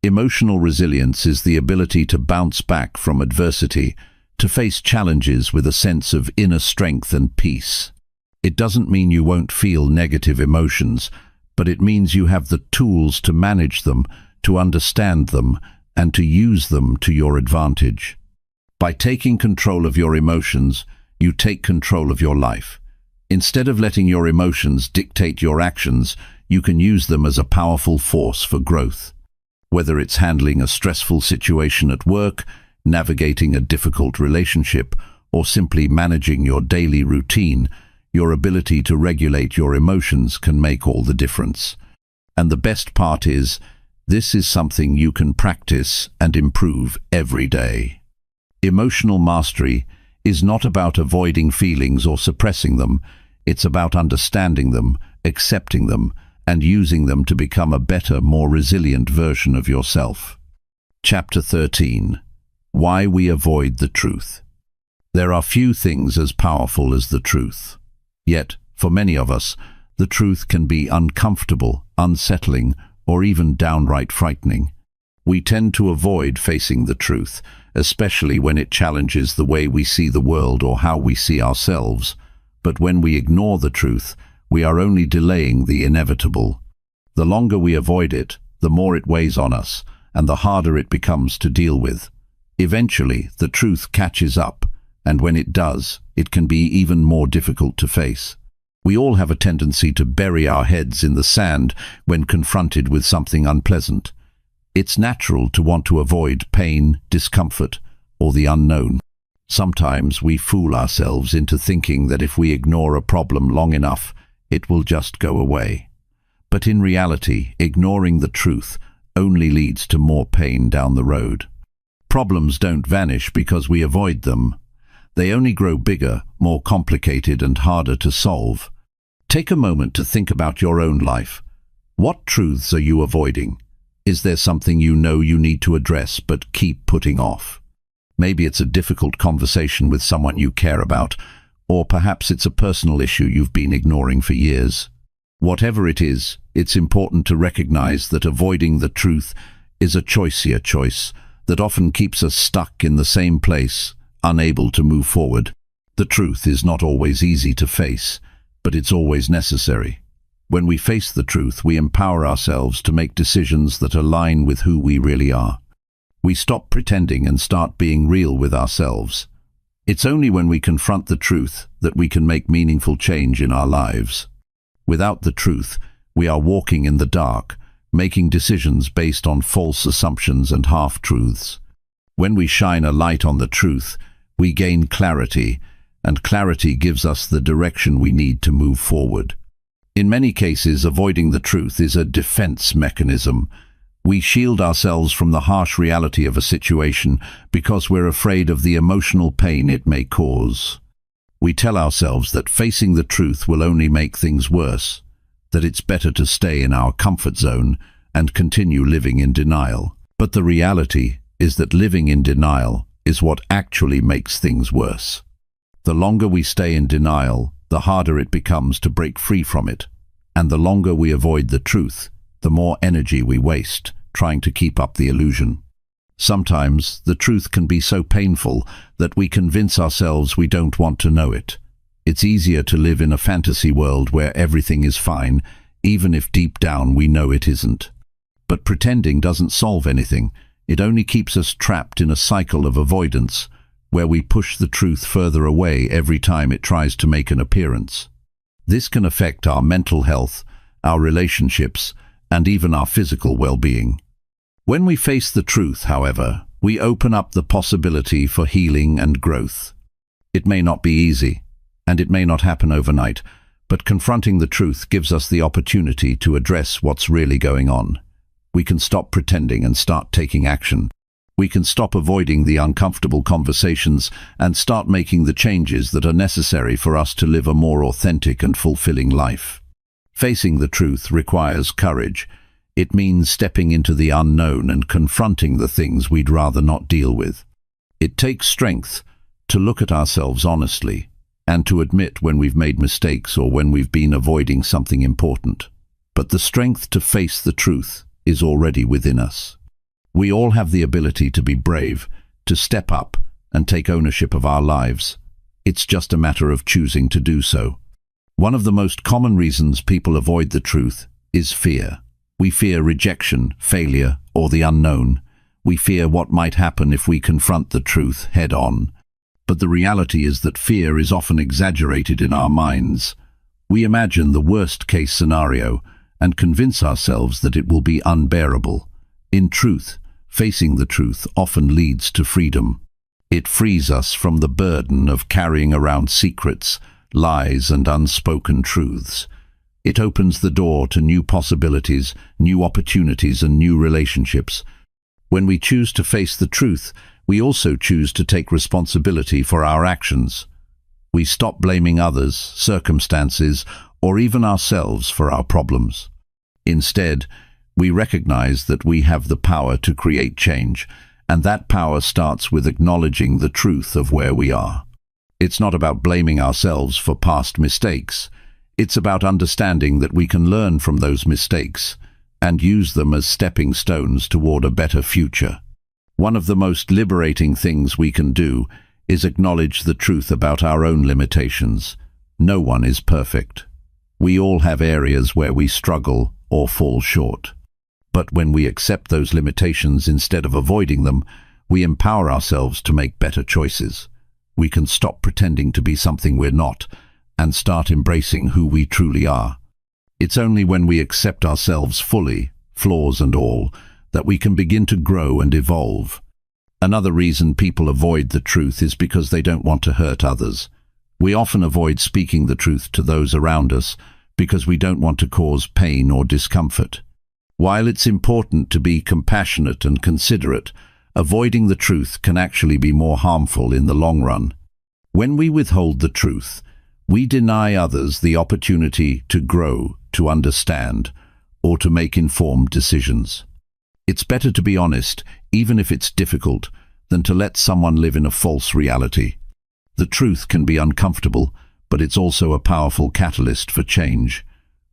Emotional resilience is the ability to bounce back from adversity, to face challenges with a sense of inner strength and peace. It doesn't mean you won't feel negative emotions, but it means you have the tools to manage them, to understand them, and to use them to your advantage. By taking control of your emotions, you take control of your life. Instead of letting your emotions dictate your actions, you can use them as a powerful force for growth. Whether it's handling a stressful situation at work, navigating a difficult relationship, or simply managing your daily routine, your ability to regulate your emotions can make all the difference. And the best part is, this is something you can practice and improve every day. Emotional mastery is not about avoiding feelings or suppressing them. It's about understanding them, accepting them, and using them to become a better, more resilient version of yourself. Chapter 13. Why we avoid the truth. There are few things as powerful as the truth. Yet, for many of us, the truth can be uncomfortable, unsettling, or even downright frightening. We tend to avoid facing the truth, especially when it challenges the way we see the world or how we see ourselves. But when we ignore the truth, we are only delaying the inevitable. The longer we avoid it, the more it weighs on us, and the harder it becomes to deal with. Eventually, the truth catches up, and when it does, it can be even more difficult to face. We all have a tendency to bury our heads in the sand when confronted with something unpleasant. It's natural to want to avoid pain, discomfort, or the unknown. Sometimes we fool ourselves into thinking that if we ignore a problem long enough, it will just go away. But in reality, ignoring the truth only leads to more pain down the road. Problems don't vanish because we avoid them. They only grow bigger, more complicated and harder to solve. Take a moment to think about your own life. What truths are you avoiding? Is there something you know you need to address but keep putting off? Maybe it's a difficult conversation with someone you care about, or perhaps it's a personal issue you've been ignoring for years. Whatever it is, it's important to recognize that avoiding the truth is a choice that often keeps us stuck in the same place, unable to move forward. The truth is not always easy to face, but it's always necessary. When we face the truth, we empower ourselves to make decisions that align with who we really are. We stop pretending and start being real with ourselves. It's only when we confront the truth that we can make meaningful change in our lives. Without the truth, we are walking in the dark, making decisions based on false assumptions and half-truths. When we shine a light on the truth, we gain clarity, and clarity gives us the direction we need to move forward. In many cases, avoiding the truth is a defense mechanism. We shield ourselves from the harsh reality of a situation because we're afraid of the emotional pain it may cause. We tell ourselves that facing the truth will only make things worse, that it's better to stay in our comfort zone and continue living in denial. But the reality is that living in denial is what actually makes things worse. The longer we stay in denial, the harder it becomes to break free from it. And the longer we avoid the truth, the more energy we waste trying to keep up the illusion. Sometimes the truth can be so painful that we convince ourselves we don't want to know it. It's easier to live in a fantasy world where everything is fine, even if deep down we know it isn't. But pretending doesn't solve anything. It only keeps us trapped in a cycle of avoidance, where we push the truth further away every time it tries to make an appearance. This can affect our mental health, our relationships, and even our physical well-being. When we face the truth, however, we open up the possibility for healing and growth. It may not be easy, and it may not happen overnight, but confronting the truth gives us the opportunity to address what's really going on. We can stop pretending and start taking action. We can stop avoiding the uncomfortable conversations and start making the changes that are necessary for us to live a more authentic and fulfilling life. Facing the truth requires courage. It means stepping into the unknown and confronting the things we'd rather not deal with. It takes strength to look at ourselves honestly and to admit when we've made mistakes or when we've been avoiding something important. But the strength to face the truth is already within us. We all have the ability to be brave, to step up and take ownership of our lives. It's just a matter of choosing to do so. One of the most common reasons people avoid the truth is fear. We fear rejection, failure, or the unknown. We fear what might happen if we confront the truth head-on. But the reality is that fear is often exaggerated in our minds. We imagine the worst-case scenario and convince ourselves that it will be unbearable. In truth, facing the truth often leads to freedom. It frees us from the burden of carrying around secrets, lies, and unspoken truths. It opens the door to new possibilities, new opportunities, and new relationships. When we choose to face the truth, we also choose to take responsibility for our actions. We stop blaming others, circumstances, or even ourselves for our problems. Instead, we recognize that we have the power to create change, and that power starts with acknowledging the truth of where we are. It's not about blaming ourselves for past mistakes. It's about understanding that we can learn from those mistakes and use them as stepping stones toward a better future. One of the most liberating things we can do is acknowledge the truth about our own limitations. No one is perfect. We all have areas where we struggle or fall short. But when we accept those limitations instead of avoiding them, we empower ourselves to make better choices. We can stop pretending to be something we're not and start embracing who we truly are. It's only when we accept ourselves fully, flaws and all, that we can begin to grow and evolve. Another reason people avoid the truth is because they don't want to hurt others. We often avoid speaking the truth to those around us because we don't want to cause pain or discomfort. While it's important to be compassionate and considerate, avoiding the truth can actually be more harmful in the long run. When we withhold the truth, we deny others the opportunity to grow, to understand, or to make informed decisions. It's better to be honest, even if it's difficult, than to let someone live in a false reality. The truth can be uncomfortable, but it's also a powerful catalyst for change.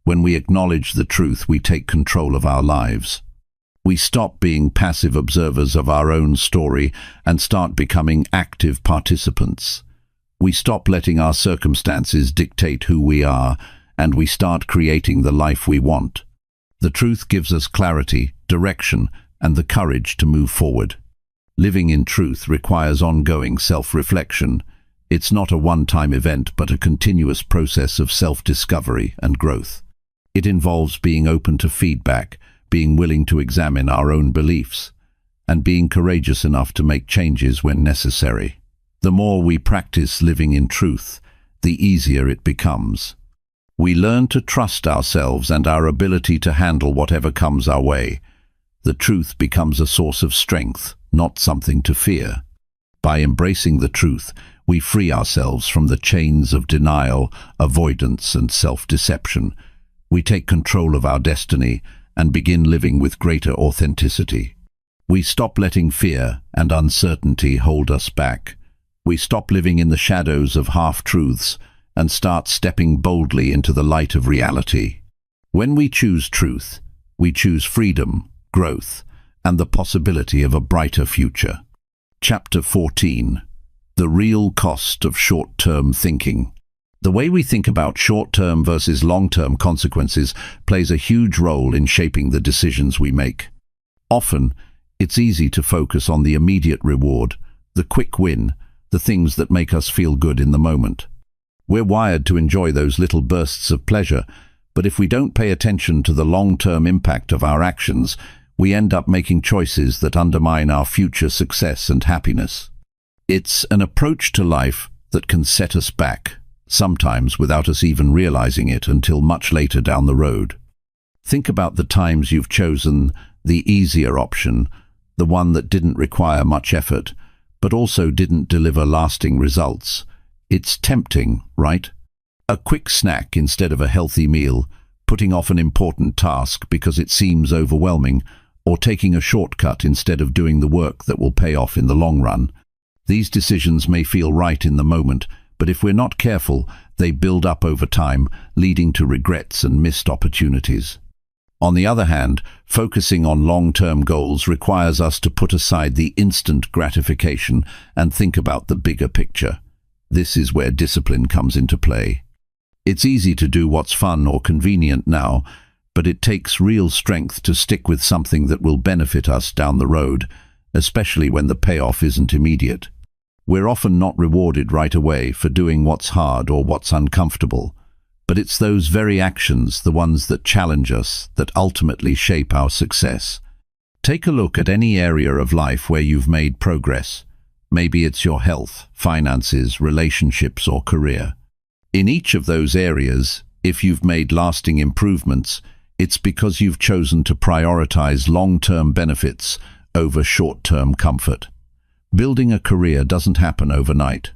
When we acknowledge the truth, we take control of our lives. We stop being passive observers of our own story and start becoming active participants. We stop letting our circumstances dictate who we are, and we start creating the life we want. The truth gives us clarity, direction, and the courage to move forward. Living in truth requires ongoing self-reflection. It's not a one-time event, but a continuous process of self-discovery and growth. It involves being open to feedback, being willing to examine our own beliefs, and being courageous enough to make changes when necessary. The more we practice living in truth, the easier it becomes. We learn to trust ourselves and our ability to handle whatever comes our way. The truth becomes a source of strength, not something to fear. By embracing the truth, we free ourselves from the chains of denial, avoidance, and self-deception. We take control of our destiny and begin living with greater authenticity. We stop letting fear and uncertainty hold us back. We stop living in the shadows of half-truths and start stepping boldly into the light of reality. When we choose truth, we choose freedom, growth, and the possibility of a brighter future. Chapter 14. The real cost of short-term thinking. The way we think about short-term versus long-term consequences plays a huge role in shaping the decisions we make. Often, it's easy to focus on the immediate reward, the quick win, the things that make us feel good in the moment. We're wired to enjoy those little bursts of pleasure, but if we don't pay attention to the long-term impact of our actions, we end up making choices that undermine our future success and happiness. It's an approach to life that can set us back, sometimes without us even realizing it until much later down the road. Think about the times you've chosen the easier option, the one that didn't require much effort, but also didn't deliver lasting results. It's tempting, right? A quick snack instead of a healthy meal, putting off an important task because it seems overwhelming, or taking a shortcut instead of doing the work that will pay off in the long run. These decisions may feel right in the moment, but if we're not careful, they build up over time, leading to regrets and missed opportunities. On the other hand, focusing on long-term goals requires us to put aside the instant gratification and think about the bigger picture. This is where discipline comes into play. It's easy to do what's fun or convenient now, but it takes real strength to stick with something that will benefit us down the road, especially when the payoff isn't immediate. We're often not rewarded right away for doing what's hard or what's uncomfortable, but it's those very actions, the ones that challenge us, that ultimately shape our success. Take a look at any area of life where you've made progress. Maybe it's your health, finances, relationships, or career. In each of those areas, if you've made lasting improvements, it's because you've chosen to prioritize long-term benefits over short-term comfort. Building a career doesn't happen overnight.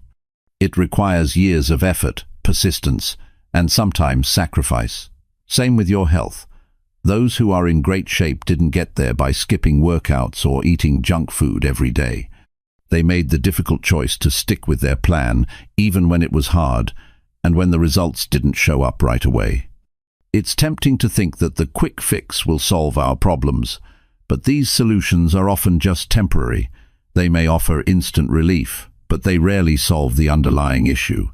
It requires years of effort, persistence, and sometimes sacrifice. Same with your health. Those who are in great shape didn't get there by skipping workouts or eating junk food every day. They made the difficult choice to stick with their plan, even when it was hard, and when the results didn't show up right away. It's tempting to think that the quick fix will solve our problems, but these solutions are often just temporary. They may offer instant relief, but they rarely solve the underlying issue.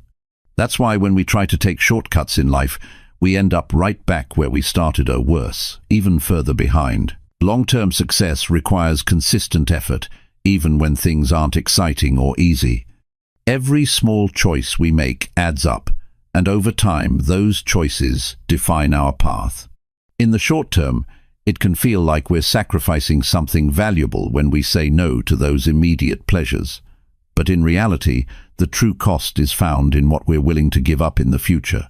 That's why when we try to take shortcuts in life, we end up right back where we started or worse, even further behind. Long-term success requires consistent effort, even when things aren't exciting or easy. Every small choice we make adds up, and over time, those choices define our path. In the short term, It can feel like we're sacrificing something valuable when we say no to those immediate pleasures. But in reality, the true cost is found in what we're willing to give up in the future.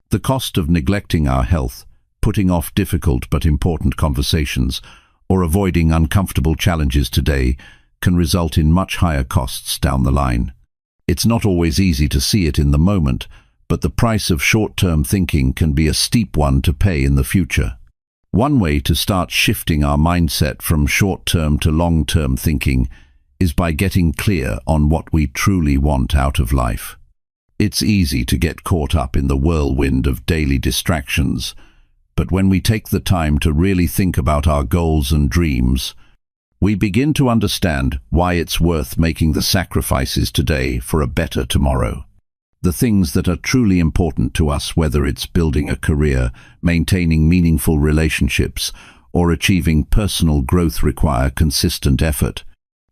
The cost of neglecting our health, putting off difficult but important conversations, or avoiding uncomfortable challenges today can result in much higher costs down the line. It's not always easy to see it in the moment, but the price of short-term thinking can be a steep one to pay in the future. One way to start shifting our mindset from short-term to long-term thinking is by getting clear on what we truly want out of life. It's easy to get caught up in the whirlwind of daily distractions, but when we take the time to really think about our goals and dreams, we begin to understand why it's worth making the sacrifices today for a better tomorrow. The things that are truly important to us, whether it's building a career, maintaining meaningful relationships, or achieving personal growth, require consistent effort.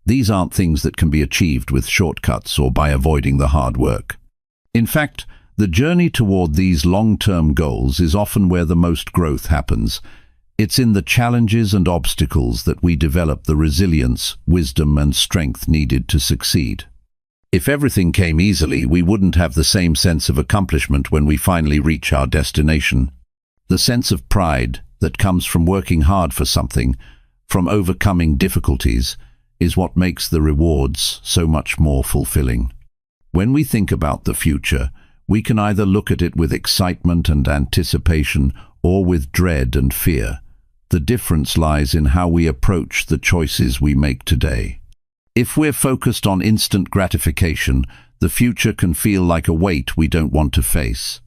These aren't things that can be achieved with shortcuts or by avoiding the hard work. In fact, the journey toward these long-term goals is often where the most growth happens. It's in the challenges and obstacles that we develop the resilience, wisdom, and strength needed to succeed. If everything came easily, we wouldn't have the same sense of accomplishment when we finally reach our destination. The sense of pride that comes from working hard for something, from overcoming difficulties, is what makes the rewards so much more fulfilling. When we think about the future, we can either look at it with excitement and anticipation or with dread and fear. The difference lies in how we approach the choices we make today. If we're focused on instant gratification, the future can feel like a weight we don't want to face.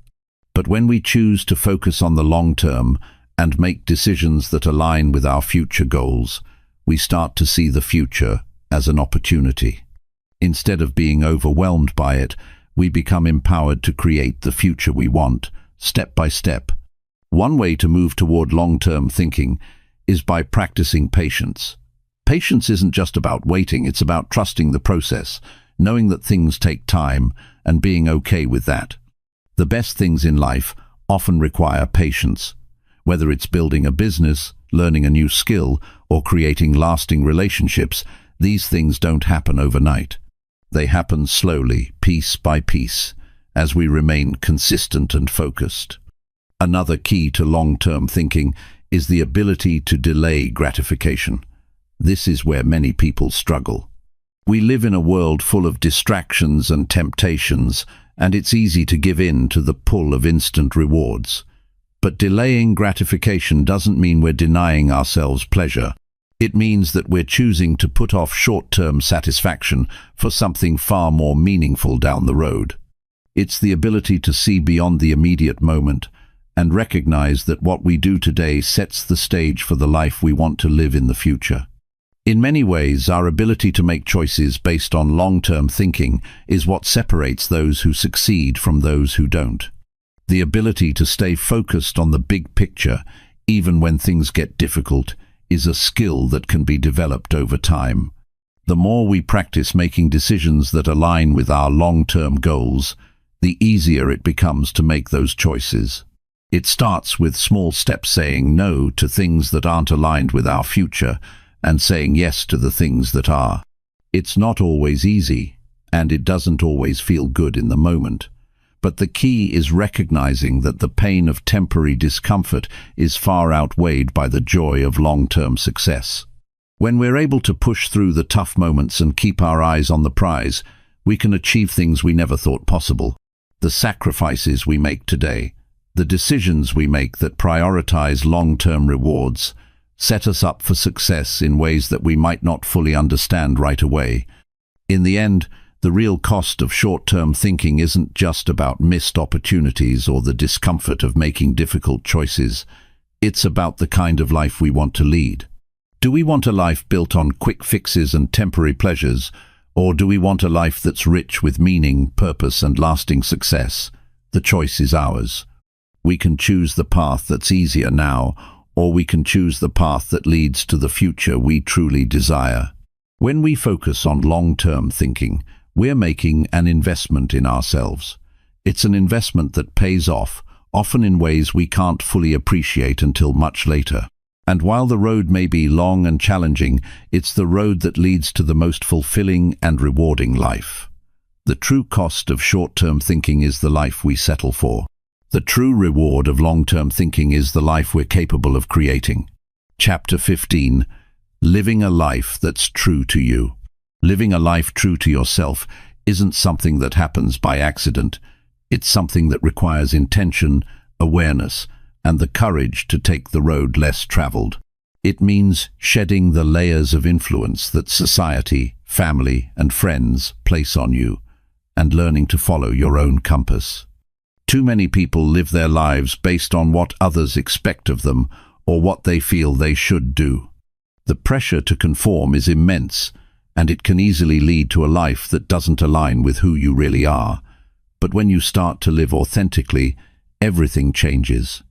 But when we choose to focus on the long term and make decisions that align with our future goals, we start to see the future as an opportunity. Instead of being overwhelmed by it, we become empowered to create the future we want, step by step. One way to move toward long-term thinking is by practicing patience. Patience isn't just about waiting, it's about trusting the process, knowing that things take time, and being okay with that. The best things in life often require patience. Whether it's building a business, learning a new skill, or creating lasting relationships, these things don't happen overnight. They happen slowly, piece by piece, as we remain consistent and focused. Another key to long-term thinking is the ability to delay gratification. This is where many people struggle. We live in a world full of distractions and temptations, and it's easy to give in to the pull of instant rewards. But delaying gratification doesn't mean we're denying ourselves pleasure. It means that we're choosing to put off short-term satisfaction for something far more meaningful down the road. It's the ability to see beyond the immediate moment and recognize that what we do today sets the stage for the life we want to live in the future. In many ways, our ability to make choices based on long-term thinking is what separates those who succeed from those who don't. The ability to stay focused on the big picture, even when things get difficult, is a skill that can be developed over time. The more we practice making decisions that align with our long-term goals, the easier it becomes to make those choices. It starts with small steps, saying no to things that aren't aligned with our future and saying yes to the things that are. It's not always easy, and it doesn't always feel good in the moment. But the key is recognizing that the pain of temporary discomfort is far outweighed by the joy of long-term success. When we're able to push through the tough moments and keep our eyes on the prize, we can achieve things we never thought possible. The sacrifices we make today, the decisions we make that prioritize long-term rewards, set us up for success in ways that we might not fully understand right away. In the end, the real cost of short-term thinking isn't just about missed opportunities or the discomfort of making difficult choices. It's about the kind of life we want to lead. Do we want a life built on quick fixes and temporary pleasures, or do we want a life that's rich with meaning, purpose, and lasting success? The choice is ours. We can choose the path that's easier now, or we can choose the path that leads to the future we truly desire. When we focus on long-term thinking, we're making an investment in ourselves. It's an investment that pays off, often in ways we can't fully appreciate until much later. And while the road may be long and challenging, it's the road that leads to the most fulfilling and rewarding life. The true cost of short-term thinking is the life we settle for. The true reward of long-term thinking is the life we're capable of creating. Chapter 15. Living a life that's true to you. Living a life true to yourself isn't something that happens by accident. It's something that requires intention, awareness, and the courage to take the road less traveled. It means shedding the layers of influence that society, family, and friends place on you, and learning to follow your own compass. Too many people live their lives based on what others expect of them or what they feel they should do. The pressure to conform is immense, and it can easily lead to a life that doesn't align with who you really are. But when you start to live authentically, everything changes.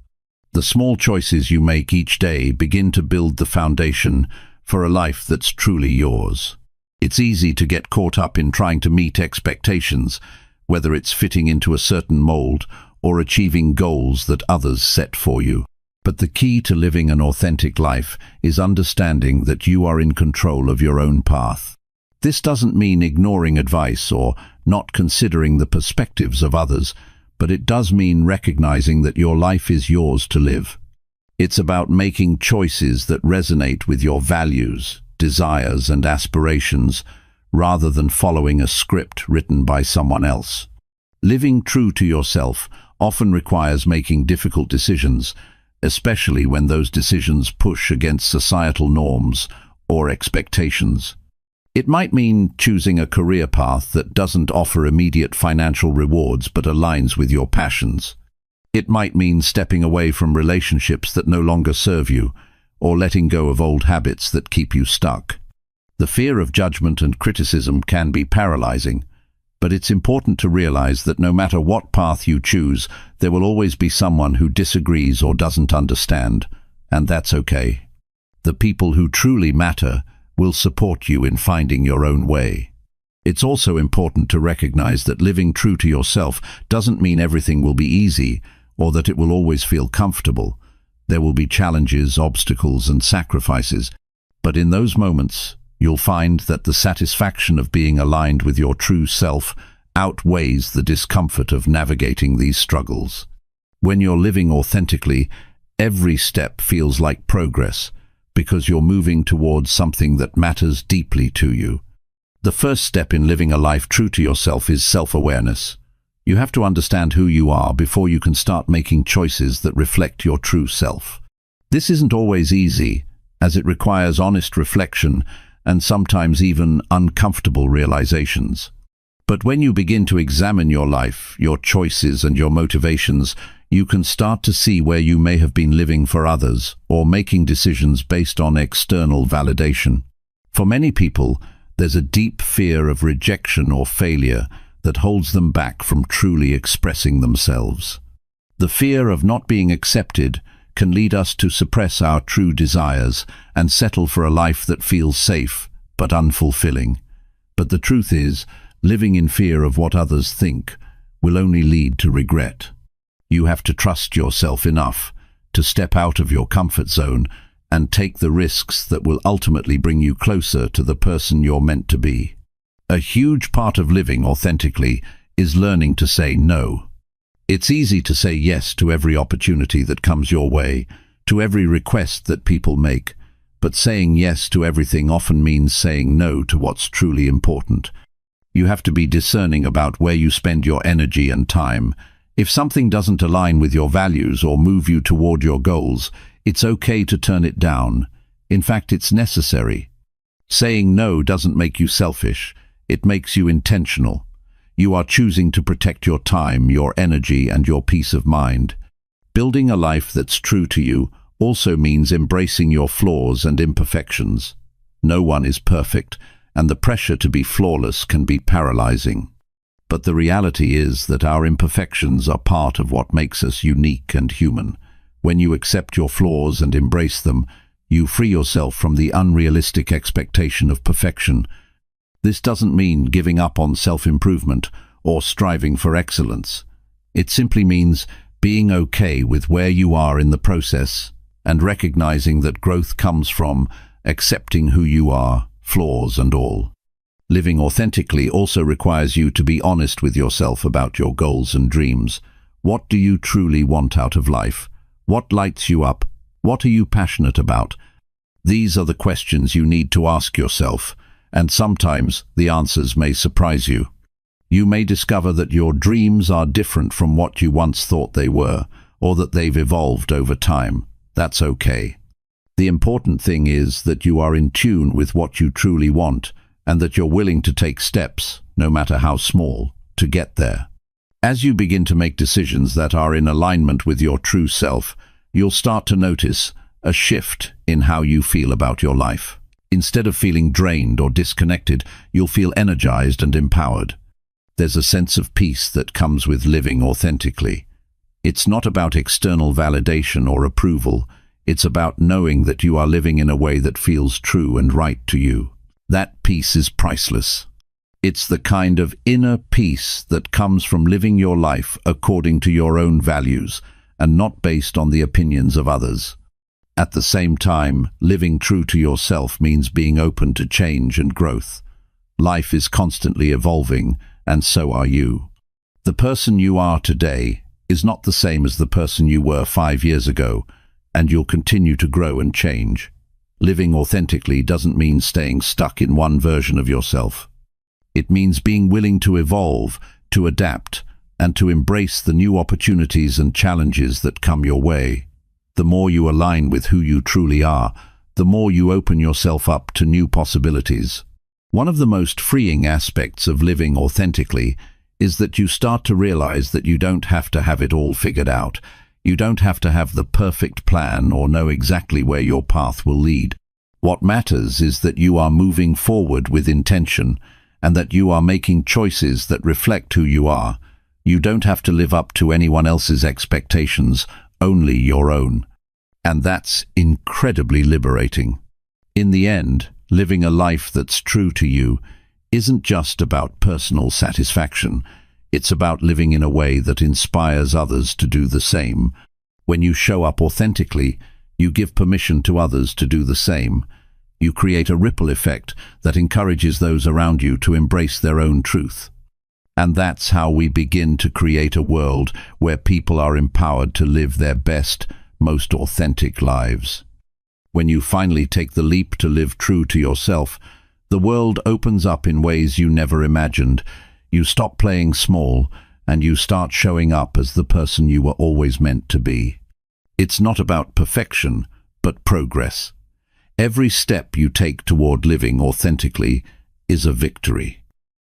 The small choices you make each day begin to build the foundation for a life that's truly yours. It's easy to get caught up in trying to meet expectations, whether it's fitting into a certain mold or achieving goals that others set for you. But the key to living an authentic life is understanding that you are in control of your own path. This doesn't mean ignoring advice or not considering the perspectives of others, but it does mean recognizing that your life is yours to live. It's about making choices that resonate with your values, desires, and aspirations, rather than following a script written by someone else. Living true to yourself often requires making difficult decisions, especially when those decisions push against societal norms or expectations. It might mean choosing a career path that doesn't offer immediate financial rewards but aligns with your passions. It might mean stepping away from relationships that no longer serve you, or letting go of old habits that keep you stuck. The fear of judgment and criticism can be paralyzing, but it's important to realize that no matter what path you choose, there will always be someone who disagrees or doesn't understand, and that's okay. The people who truly matter will support you in finding your own way. It's also important to recognize that living true to yourself doesn't mean everything will be easy or that it will always feel comfortable. There will be challenges, obstacles, and sacrifices, but in those moments, you'll find that the satisfaction of being aligned with your true self outweighs the discomfort of navigating these struggles. When you're living authentically, every step feels like progress, because you're moving towards something that matters deeply to you. The first step in living a life true to yourself is self-awareness. You have to understand who you are before you can start making choices that reflect your true self. This isn't always easy, as it requires honest reflection and sometimes even uncomfortable realizations. But when you begin to examine your life, your choices, and your motivations, you can start to see where you may have been living for others or making decisions based on external validation. For many people, there's a deep fear of rejection or failure that holds them back from truly expressing themselves. The fear of not being accepted can lead us to suppress our true desires and settle for a life that feels safe but unfulfilling. But the truth is, living in fear of what others think will only lead to regret. You have to trust yourself enough to step out of your comfort zone and take the risks that will ultimately bring you closer to the person you're meant to be. A huge part of living authentically is learning to say no. It's easy to say yes to every opportunity that comes your way, to every request that people make, but saying yes to everything often means saying no to what's truly important. You have to be discerning about where you spend your energy and time. If something doesn't align with your values or move you toward your goals, it's okay to turn it down. In fact, it's necessary. Saying no doesn't make you selfish. It makes you intentional. You are choosing to protect your time, your energy, and your peace of mind. Building a life that's true to you also means embracing your flaws and imperfections. No one is perfect, and the pressure to be flawless can be paralyzing. But the reality is that our imperfections are part of what makes us unique and human. When you accept your flaws and embrace them, you free yourself from the unrealistic expectation of perfection. This doesn't mean giving up on self-improvement or striving for excellence. It simply means being okay with where you are in the process and recognizing that growth comes from accepting who you are, flaws and all. Living authentically also requires you to be honest with yourself about your goals and dreams. What do you truly want out of life? What lights you up? What are you passionate about? These are the questions you need to ask yourself, and sometimes the answers may surprise you. You may discover that your dreams are different from what you once thought they were, or that they've evolved over time. That's okay. The important thing is that you are in tune with what you truly want, and that you're willing to take steps, no matter how small, to get there. As you begin to make decisions that are in alignment with your true self, you'll start to notice a shift in how you feel about your life. Instead of feeling drained or disconnected, you'll feel energized and empowered. There's a sense of peace that comes with living authentically. It's not about external validation or approval. It's about knowing that you are living in a way that feels true and right to you. That peace is priceless. It's the kind of inner peace that comes from living your life according to your own values and not based on the opinions of others. At the same time, living true to yourself means being open to change and growth. Life is constantly evolving, and so are you. The person you are today is not the same as the person you were 5 years ago, and you'll continue to grow and change. Living authentically doesn't mean staying stuck in one version of yourself. It means being willing to evolve, to adapt, and to embrace the new opportunities and challenges that come your way. The more you align with who you truly are, the more you open yourself up to new possibilities. One of the most freeing aspects of living authentically is that you start to realize that you don't have to have it all figured out. You don't have to have the perfect plan or know exactly where your path will lead. What matters is that you are moving forward with intention and that you are making choices that reflect who you are. You don't have to live up to anyone else's expectations, only your own. And that's incredibly liberating. In the end, living a life that's true to you isn't just about personal satisfaction. It's about living in a way that inspires others to do the same. When you show up authentically, you give permission to others to do the same. You create a ripple effect that encourages those around you to embrace their own truth. And that's how we begin to create a world where people are empowered to live their best, most authentic lives. When you finally take the leap to live true to yourself, the world opens up in ways you never imagined. You stop playing small, and you start showing up as the person you were always meant to be. It's not about perfection, but progress. Every step you take toward living authentically is a victory.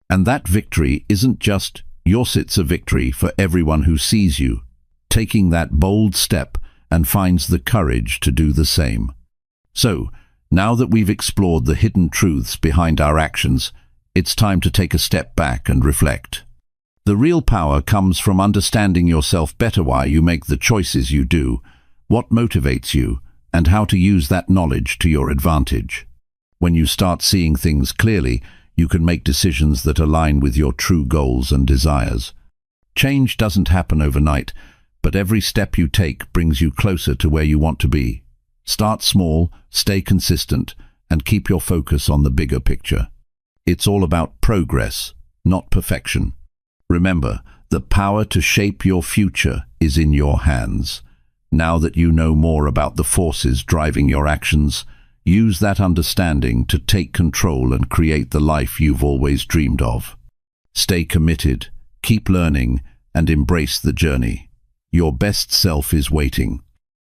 And that victory isn't just yours, it's a victory for everyone who sees you, taking that bold step and finds the courage to do the same. So, now that we've explored the hidden truths behind our actions, it's time to take a step back and reflect. The real power comes from understanding yourself better, why you make the choices you do, what motivates you, and how to use that knowledge to your advantage. When you start seeing things clearly, you can make decisions that align with your true goals and desires. Change doesn't happen overnight, but every step you take brings you closer to where you want to be. Start small, stay consistent, and keep your focus on the bigger picture. It's all about progress, not perfection. Remember, the power to shape your future is in your hands. Now that you know more about the forces driving your actions, use that understanding to take control and create the life you've always dreamed of. Stay committed, keep learning, and embrace the journey. Your best self is waiting.